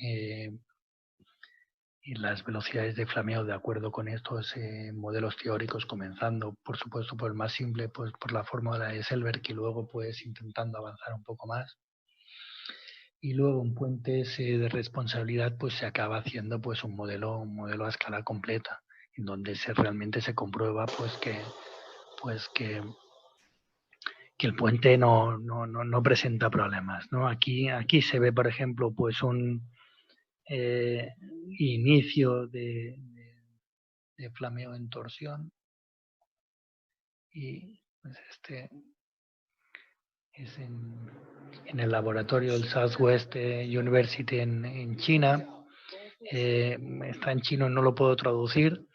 y las velocidades de flameo de acuerdo con estos modelos teóricos, comenzando por supuesto por el más simple, pues por la fórmula de Selberg, y luego pues intentando avanzar un poco más. Y luego en puentes de responsabilidad pues se acaba haciendo pues un modelo a escala completa, en donde realmente se comprueba pues que el puente no presenta problemas, ¿no? Aquí se ve, por ejemplo, pues un inicio de flameo en torsión, y pues este es en el laboratorio del Southwest University en China. Está en chino, no lo puedo traducir,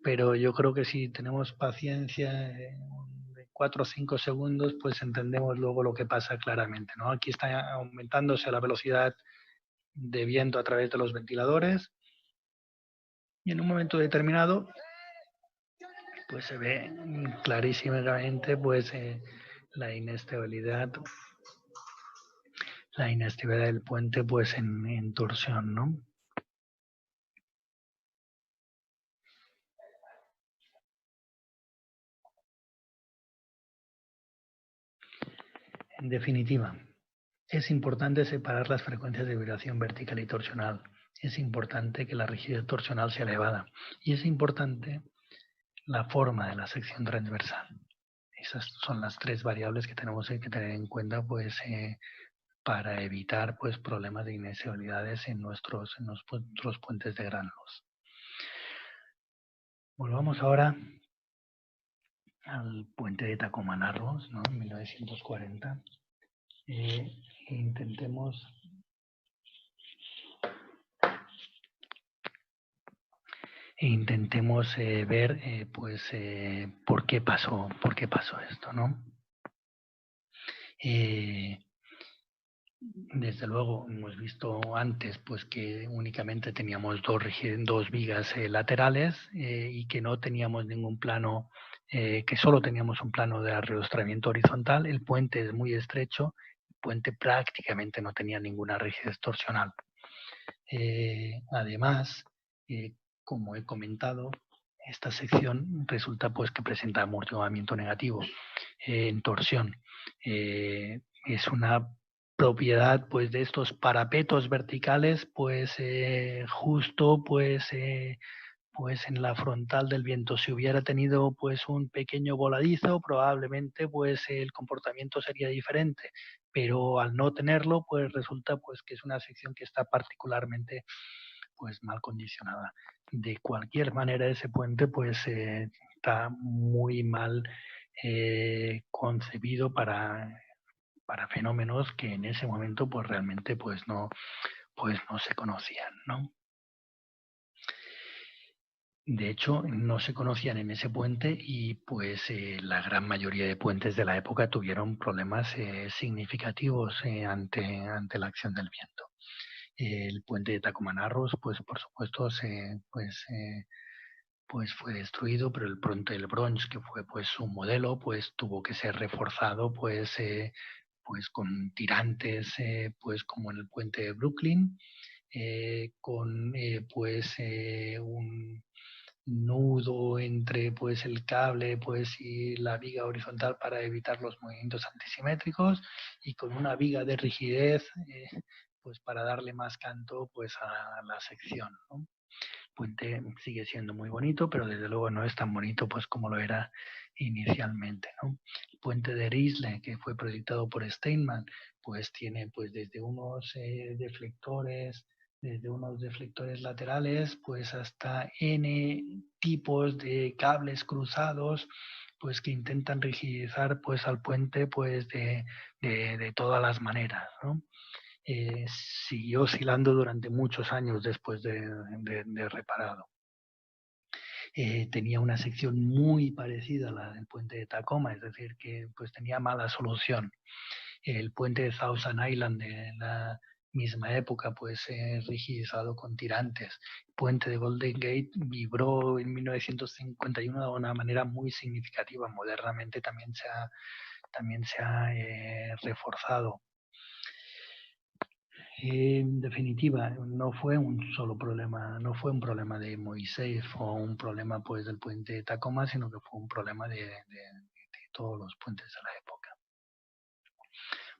pero yo creo que si tenemos paciencia de 4 o 5 segundos, pues entendemos luego lo que pasa claramente, ¿no? Aquí está aumentándose la velocidad de viento a través de los ventiladores, y en un momento determinado pues se ve clarísimamente pues la inestabilidad del puente pues en torsión, ¿no? En definitiva, es importante separar las frecuencias de vibración vertical y torsional. Es importante que la rigidez torsional sea elevada. Y es importante la forma de la sección transversal. Esas son las 3 variables que tenemos que tener en cuenta pues, para evitar pues, problemas de inestabilidades en nuestros puentes de gran luz. Volvamos ahora al puente de Tacoma-Narrows, ¿no? En 1940. Intentemos ver pues, por qué pasó esto, ¿no? Desde luego hemos visto antes pues, que únicamente teníamos dos vigas laterales y que no teníamos ningún plano, que solo teníamos un plano de arreostramiento horizontal. El puente es muy estrecho, el puente prácticamente no tenía ninguna rigidez torsional. Además, como he comentado, esta sección resulta pues que presenta amortiguamiento negativo en torsión. Es una propiedad pues de estos parapetos verticales pues justo pues en la frontal del viento. Si hubiera tenido pues un pequeño voladizo, probablemente pues el comportamiento sería diferente, pero al no tenerlo pues resulta pues que es una sección que está particularmente pues mal condicionada. De cualquier manera ese puente pues está muy mal concebido para fenómenos que en ese momento pues realmente pues no se conocían, ¿no? De hecho, no se conocían en ese puente y pues la gran mayoría de puentes de la época tuvieron problemas significativos ante la acción del viento. El puente de Tacoma-Narrows, pues por supuesto, pues fue destruido, pero el puente del Bronx, que fue pues su modelo, pues tuvo que ser reforzado pues con tirantes pues como en el puente de Brooklyn, con pues un nudo entre pues el cable pues y la viga horizontal para evitar los movimientos antisimétricos, y con una viga de rigidez pues para darle más canto pues a la sección, ¿no? El puente sigue siendo muy bonito, pero desde luego no es tan bonito pues como lo era inicialmente, ¿no? El puente de Riesle, que fue proyectado por Steinman, pues tiene pues desde unos deflectores laterales pues hasta N tipos de cables cruzados pues que intentan rigidizar pues al puente pues de todas las maneras, ¿no? Siguió oscilando durante muchos años después de reparado. Tenía una sección muy parecida a la del puente de Tacoma, es decir, que pues tenía mala solución. El puente de Thousand Island de la misma época, pues rigidizado con tirantes. El puente de Golden Gate vibró en 1951 de una manera muy significativa. Modernamente también se ha reforzado. En definitiva, no fue un solo problema, no fue un problema de Moisés o un problema pues del puente de Tacoma, sino que fue un problema de todos los puentes de la época.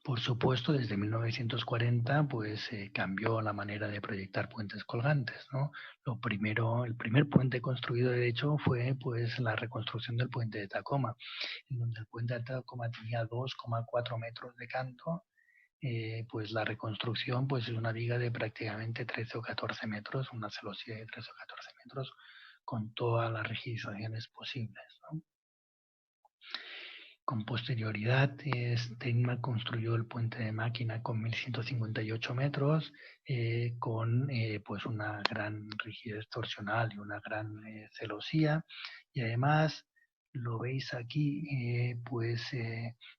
Por supuesto, desde 1940 pues cambió la manera de proyectar puentes colgantes, ¿no? El primer puente construido de hecho fue pues la reconstrucción del puente de Tacoma, en donde el puente de Tacoma tenía 2,4 metros de canto. Pues la reconstrucción pues es una viga de prácticamente 13 o 14 metros, una celosía de 13 o 14 metros con todas las rigidizaciones posibles, ¿no? Con posterioridad, Steinman construyó el puente de máquina con 1158 metros, con pues una gran rigidez torsional y una gran celosía, y además lo veis aquí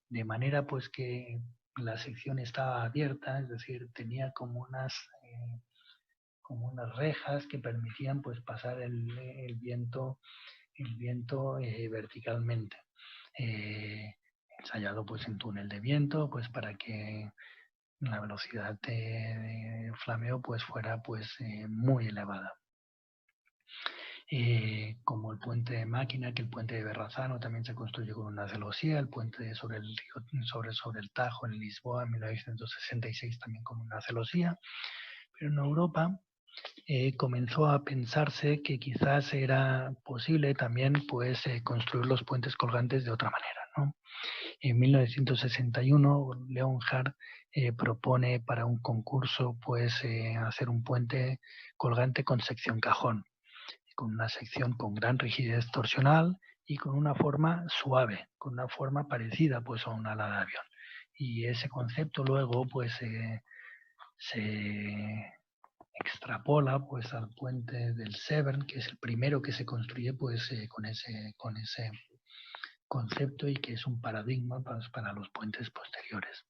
de manera pues que la sección estaba abierta, es decir, tenía como unas rejas que permitían pues pasar el viento verticalmente. Ensayado pues en túnel de viento pues para que la velocidad de flameo pues fuera pues muy elevada. Como el puente de máquina, que el puente de Berrazano también se construyó con una celosía, el puente sobre el Tajo en Lisboa en 1966 también con una celosía, pero en Europa comenzó a pensarse que quizás era posible también pues construir los puentes colgantes de otra manera, ¿no? En 1961 Leonhard propone para un concurso pues hacer un puente colgante con sección cajón, con una sección con gran rigidez torsional y con una forma suave, con una forma parecida pues a un ala de avión. Y ese concepto luego pues se extrapola pues al puente del Severn, que es el primero que se construye pues con ese concepto y que es un paradigma para los puentes posteriores.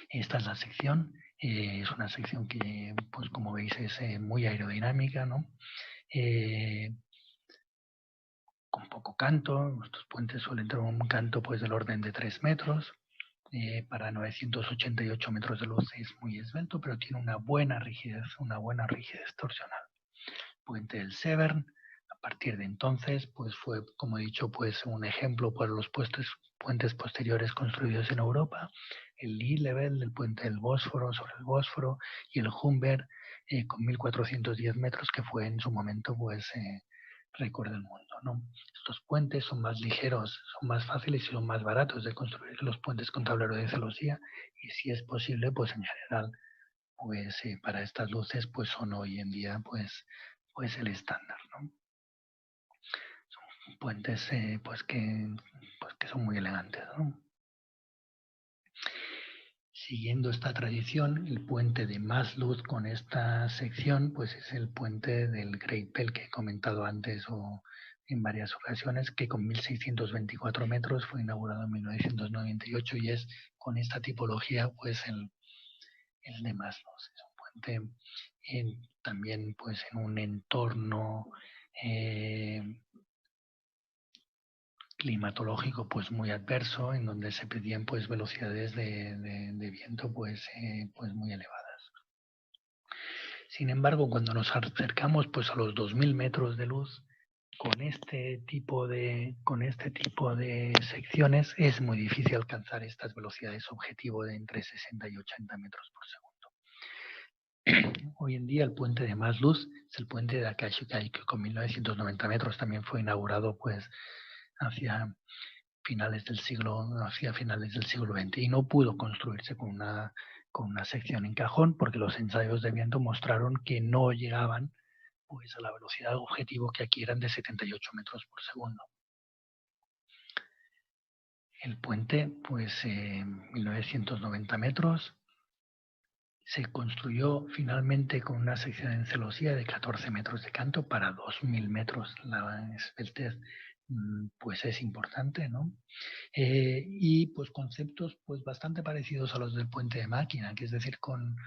Esta es la sección, es una sección que pues como veis es muy aerodinámica, ¿no? Con poco canto, nuestros puentes suelen tener un canto pues del orden de 3 metros, para 988 metros de luz es muy esbelto, pero tiene una buena rigidez torsional. Puente del Severn, a partir de entonces, pues fue, como he dicho, pues un ejemplo para los puentes posteriores construidos en Europa, el Lee Level del puente del Bósforo sobre el Bósforo y el Humber con 1410 metros, que fue en su momento pues récord del mundo, ¿no? Estos puentes son más ligeros, son más fáciles y son más baratos de construir que los puentes con tablero de celosía, y si es posible, pues en general, pues para estas luces, pues son hoy en día pues el estándar, ¿no? Son puentes pues que son muy elegantes, ¿no? Siguiendo esta tradición, el puente de más luz con esta sección pues es el puente del Great Bell que he comentado antes o en varias ocasiones, que con 1624 metros fue inaugurado en 1998 y es con esta tipología pues el de más luz. Es un puente también pues en un entorno climatológico pues muy adverso, en donde se pedían pues velocidades de viento pues muy elevadas. Sin embargo, cuando nos acercamos pues a los 2000 metros de luz, con este tipo de secciones es muy difícil alcanzar estas velocidades objetivo de entre 60 y 80 metros por segundo. Hoy en día el puente de más luz es el puente de Akashikai, que con 1990 metros también fue inaugurado pues hacia finales del siglo XX y no pudo construirse con una sección en cajón porque los ensayos de viento mostraron que no llegaban pues a la velocidad objetivo, que aquí eran de 78 metros por segundo. El puente, pues 1990 metros, se construyó finalmente con una sección en celosía de 14 metros de canto para 2000 metros. La esbeltez pues es importante, ¿no? Y pues conceptos pues bastante parecidos a los del puente de máquina, que es decir, con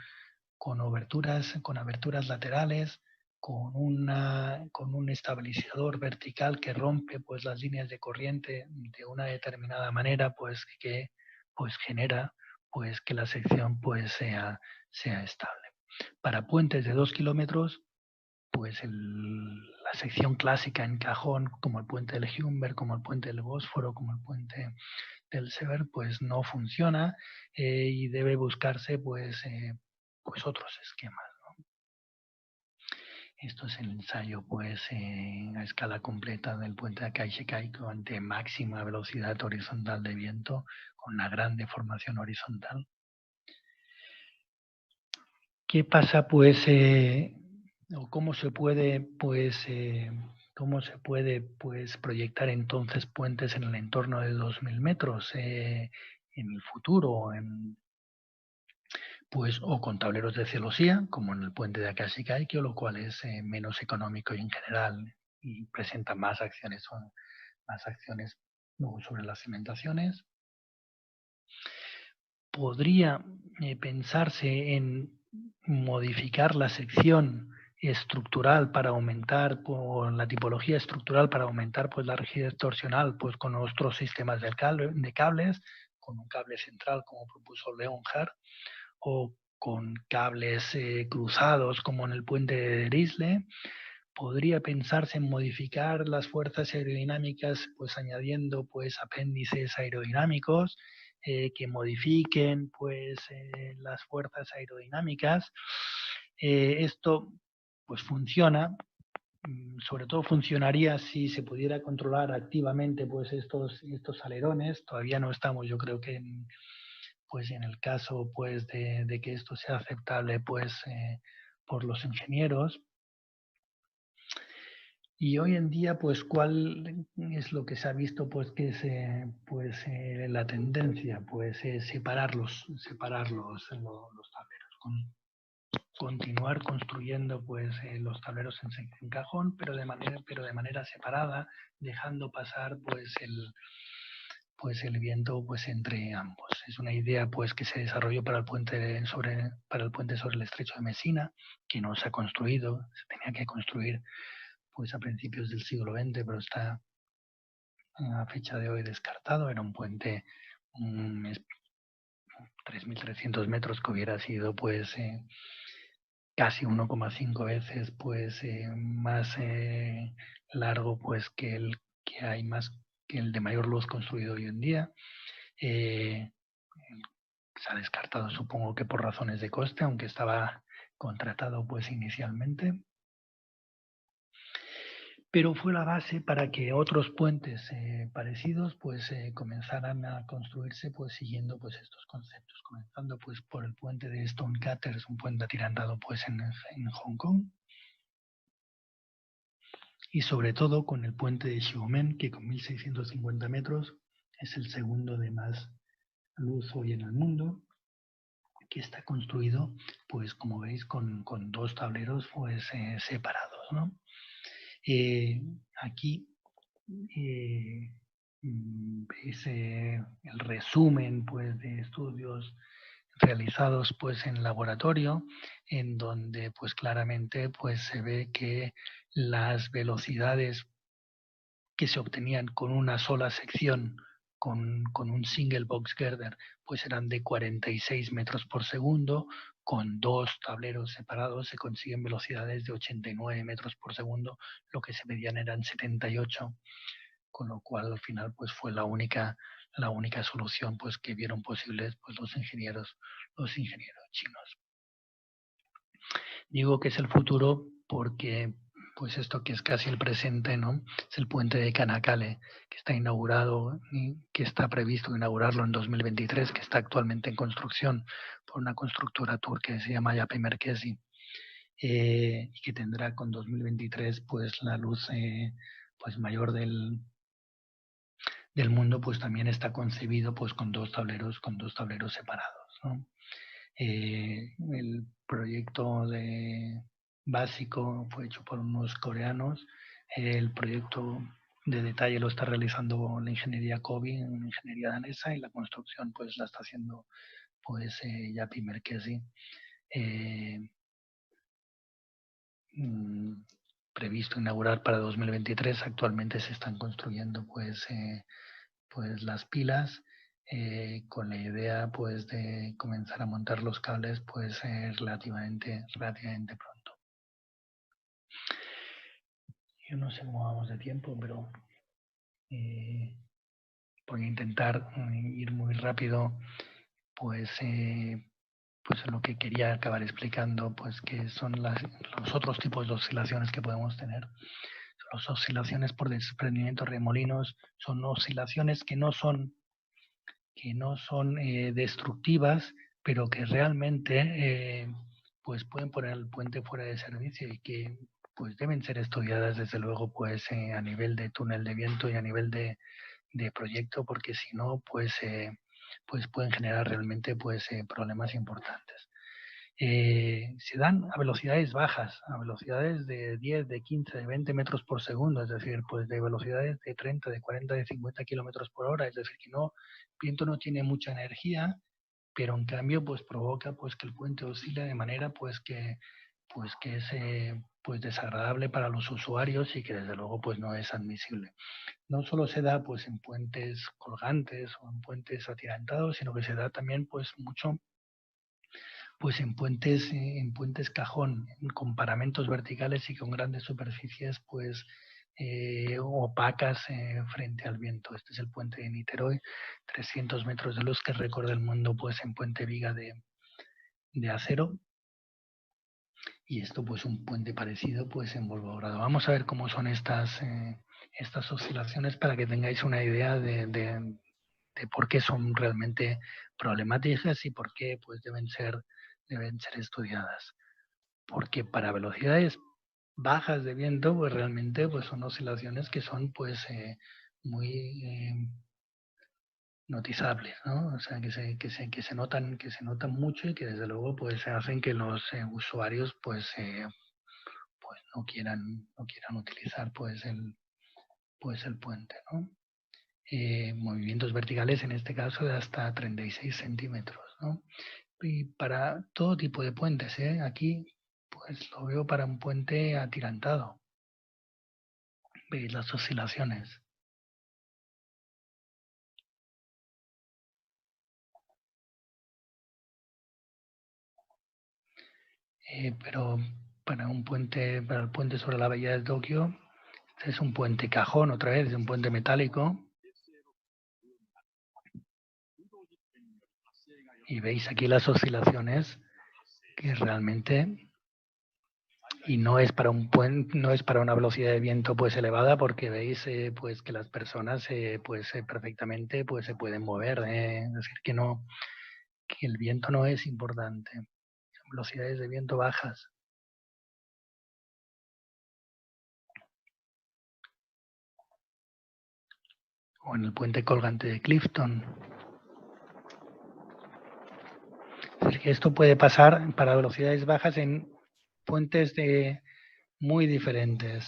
aberturas laterales, con un estabilizador vertical que rompe pues las líneas de corriente de una determinada manera, pues que pues genera pues que la sección pues sea estable. Para puentes de 2 kilómetros, pues la sección clásica en cajón, como el puente del Humber, como el puente del Bósforo, como el puente del Sever, pues no funciona y debe buscarse pues otros esquemas. Esto es el ensayo pues a escala completa del puente de Akai-Shikai ante máxima velocidad horizontal de viento con una gran deformación horizontal. ¿Qué pasa pues o cómo se puede proyectar entonces puentes en el entorno de 2000 metros en el futuro? Pues o con tableros de celosía, como en el puente de Akai-Shikai, lo cual es menos económico y en general y presenta más acciones luego sobre las cimentaciones. Podría pensarse en modificar la sección estructural para aumentar, por la tipología estructural para aumentar pues la rigidez torsional pues con otros sistemas de cables, con un cable central como propuso Leonhardt, o con cables cruzados como en el puente de Drisle. Podría pensarse en modificar las fuerzas aerodinámicas pues añadiendo pues apéndices aerodinámicos que modifiquen pues las fuerzas aerodinámicas. Esto pues funciona, sobre todo funcionaría si se pudiera controlar activamente pues estos alerones. Todavía no estamos, yo creo que pues en el caso pues de que esto sea aceptable pues por los ingenieros. Y hoy en día pues cuál es lo que se ha visto pues que es la tendencia, pues separar los tableros, continuar construyendo pues los tableros en sección cajón, pero de manera separada, dejando pasar pues el viento pues entre ambos. Es una idea pues que se desarrolló para el puente sobre el estrecho de Messina, que no se ha construido, se tenía que construir pues a principios del siglo XX, pero está a fecha de hoy descartado. Era un puente 3.300 metros que hubiera sido pues casi 1,5 veces pues más largo pues que el de mayor luz construido hoy en día. Se ha descartado, supongo que por razones de coste, aunque estaba contratado pues inicialmente. Pero fue la base para que otros puentes parecidos pues comenzaran a construirse pues siguiendo pues estos conceptos, comenzando pues por el puente de Stonecutter, es un puente atirantado pues en Hong Kong, y sobre todo con el puente de Xiamen, que con 1.650 metros es el segundo de más luz hoy en el mundo, que está construido pues como veis con dos tableros pues separados, ¿no? Aquí veis el resumen pues, de estudios realizados pues, en laboratorio, en donde pues, claramente pues, se ve que las velocidades que se obtenían con una sola sección, con un single box girder, pues eran de 46 metros por segundo. Con dos tableros separados se consiguen velocidades de 89 metros por segundo, lo que se medían eran 78, con lo cual al final pues fue la única solución pues que vieron posibles pues los ingenieros chinos. Digo que es el futuro porque pues esto que es casi el presente, ¿no? Es el puente de Kanakale, que está inaugurado y que está previsto inaugurarlo en 2023, que está actualmente en construcción por una constructora turca que se llama Yapı Merkezi, y que tendrá con 2023 pues la luz pues mayor del mundo, pues también está concebido pues con dos tableros separados, ¿no? El proyecto básico fue hecho por unos coreanos. El proyecto de detalle lo está realizando la ingeniería COBI, una ingeniería danesa, y la construcción pues la está haciendo pues Yapı Merkezi. Previsto inaugurar para 2023. Actualmente se están construyendo pues las pilas con la idea pues de comenzar a montar los cables pues relativamente pronto. Yo no sé cómo vamos de tiempo, pero voy a intentar ir muy rápido, pues lo que quería acabar explicando, pues que son los otros tipos de oscilaciones que podemos tener. Las oscilaciones por desprendimiento de remolinos son oscilaciones que no son destructivas, pero que realmente pues pueden poner el puente fuera de servicio y que pues deben ser estudiadas desde luego pues a nivel de túnel de viento y a nivel de proyecto, porque si no pues pueden generar realmente pues problemas importantes. Se dan a velocidades bajas, a velocidades de 10, de 15, de 20 metros por segundo, es decir, pues de velocidades de 30, de 40, de 50 kilómetros por hora, es decir, que el viento no tiene mucha energía, pero en cambio pues provoca pues que el puente oscile de manera pues que es pues desagradable para los usuarios y que desde luego pues no es admisible. No solo se da pues en puentes colgantes o en puentes atirantados, sino que se da también pues mucho pues en puentes cajón, con paramentos verticales y con grandes superficies pues opacas frente al viento. Este es el puente de Niterói, 300 metros de luz que recorre el mundo pues en puente viga de acero. Y esto pues un puente parecido pues en Volgogrado. Vamos a ver cómo son estas oscilaciones para que tengáis una idea de por qué son realmente problemáticas y por qué pues deben ser estudiadas. Porque para velocidades bajas de viento, pues realmente pues son oscilaciones que son pues muy notizables, ¿no? O sea, que se notan mucho y que desde luego pues hacen que los usuarios pues no quieran utilizar pues el puente, ¿no? Movimientos verticales en este caso de hasta 36 centímetros, ¿no? Y para todo tipo de puentes, aquí pues lo veo para un puente atirantado. Veis las oscilaciones. Pero para el puente sobre la bahía de Tokio, este es un puente cajón, otra vez, es un puente metálico. Y veis aquí las oscilaciones que realmente, y no es para un puente, no es para una velocidad de viento pues elevada, porque veis pues que las personas perfectamente pues se pueden mover, es decir que el viento no es importante, son velocidades de viento bajas. O en el puente colgante de Clifton. Es decir, que esto puede pasar para velocidades bajas en puentes muy diferentes.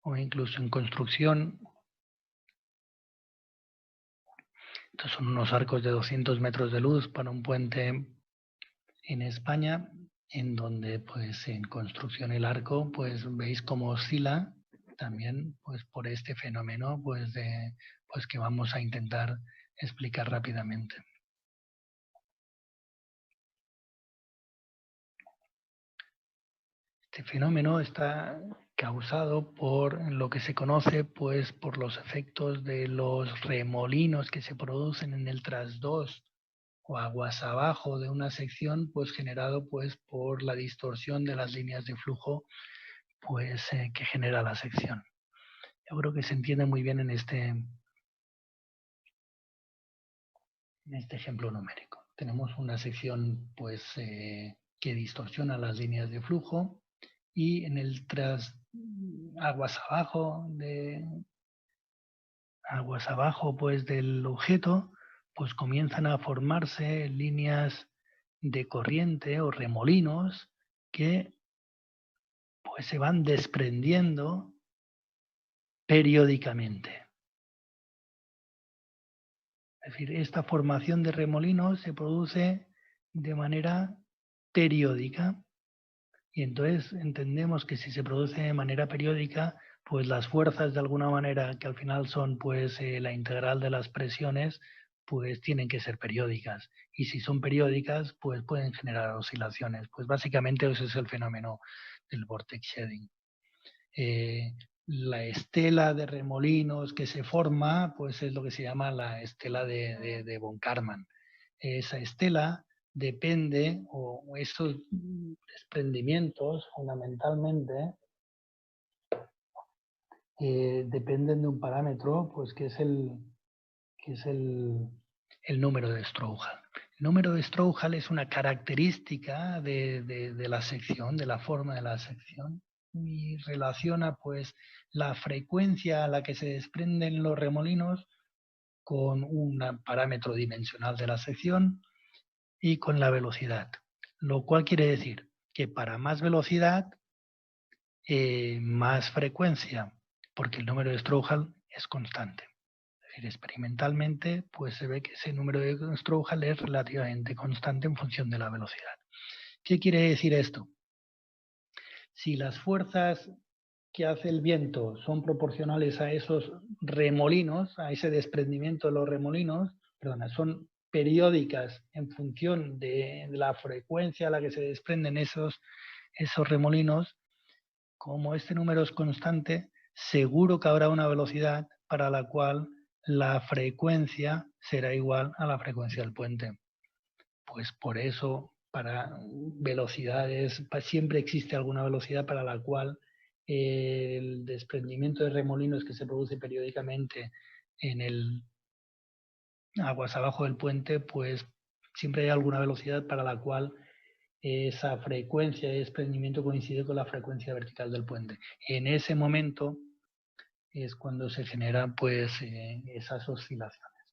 O incluso en construcción. Estos son unos arcos de 200 metros de luz para un puente en España, en donde pues en construcción el arco pues veis cómo oscila también pues por este fenómeno pues que vamos a intentar explicar rápidamente. Este fenómeno está causado por lo que se conoce pues por los efectos de los remolinos que se producen en el trasdós o aguas abajo de una sección pues generado pues por la distorsión de las líneas de flujo pues que genera la sección. Yo creo que se entiende muy bien en este ejemplo numérico. Tenemos una sección pues que distorsiona las líneas de flujo y en el aguas abajo pues del objeto pues comienzan a formarse líneas de corriente o remolinos que pues se van desprendiendo periódicamente. Es decir, esta formación de remolinos se produce de manera periódica y entonces entendemos que si se produce de manera periódica pues las fuerzas de alguna manera, que al final son pues la integral de las presiones, pues tienen que ser periódicas. Y si son periódicas, pues pueden generar oscilaciones. Pues básicamente ese es el fenómeno del vortex shedding. La estela de remolinos que se forma, pues es lo que se llama la estela de von Karman. Esa estela depende, o esos desprendimientos fundamentalmente, dependen de un parámetro, pues que es el número de Strouhal. El número de Strouhal es una característica de la sección, de la forma de la sección, y relaciona pues la frecuencia a la que se desprenden los remolinos con un parámetro dimensional de la sección y con la velocidad. Lo cual quiere decir que para más velocidad, más frecuencia, porque el número de Strouhal es constante. Es decir, experimentalmente, pues se ve que ese número de Strouhal es relativamente constante en función de la velocidad. ¿Qué quiere decir esto? Si las fuerzas que hace el viento son proporcionales a esos remolinos, a ese desprendimiento de los remolinos, son periódicas en función de la frecuencia a la que se desprenden esos remolinos, como este número es constante, seguro que habrá una velocidad para la cual la frecuencia será igual a la frecuencia del puente. Pues por eso, para velocidades, siempre existe alguna velocidad para la cual el desprendimiento de remolinos que se produce periódicamente en el aguas abajo del puente, pues siempre hay alguna velocidad para la cual esa frecuencia de desprendimiento coincide con la frecuencia vertical del puente. En ese momento es cuando se generan pues esas oscilaciones.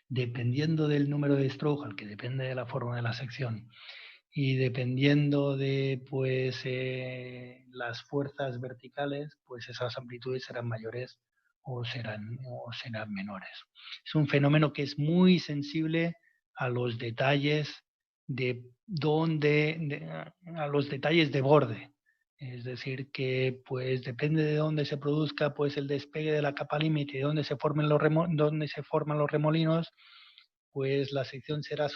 Dependiendo del número de Strouhal, que depende de la forma de la sección, y dependiendo de pues las fuerzas verticales, pues esas amplitudes serán mayores o serán menores. Es un fenómeno que es muy sensible a los detalles a los detalles de borde. Es decir, que pues depende de dónde se produzca pues el despegue de la capa límite y dónde se forman los remolinos, pues la sección será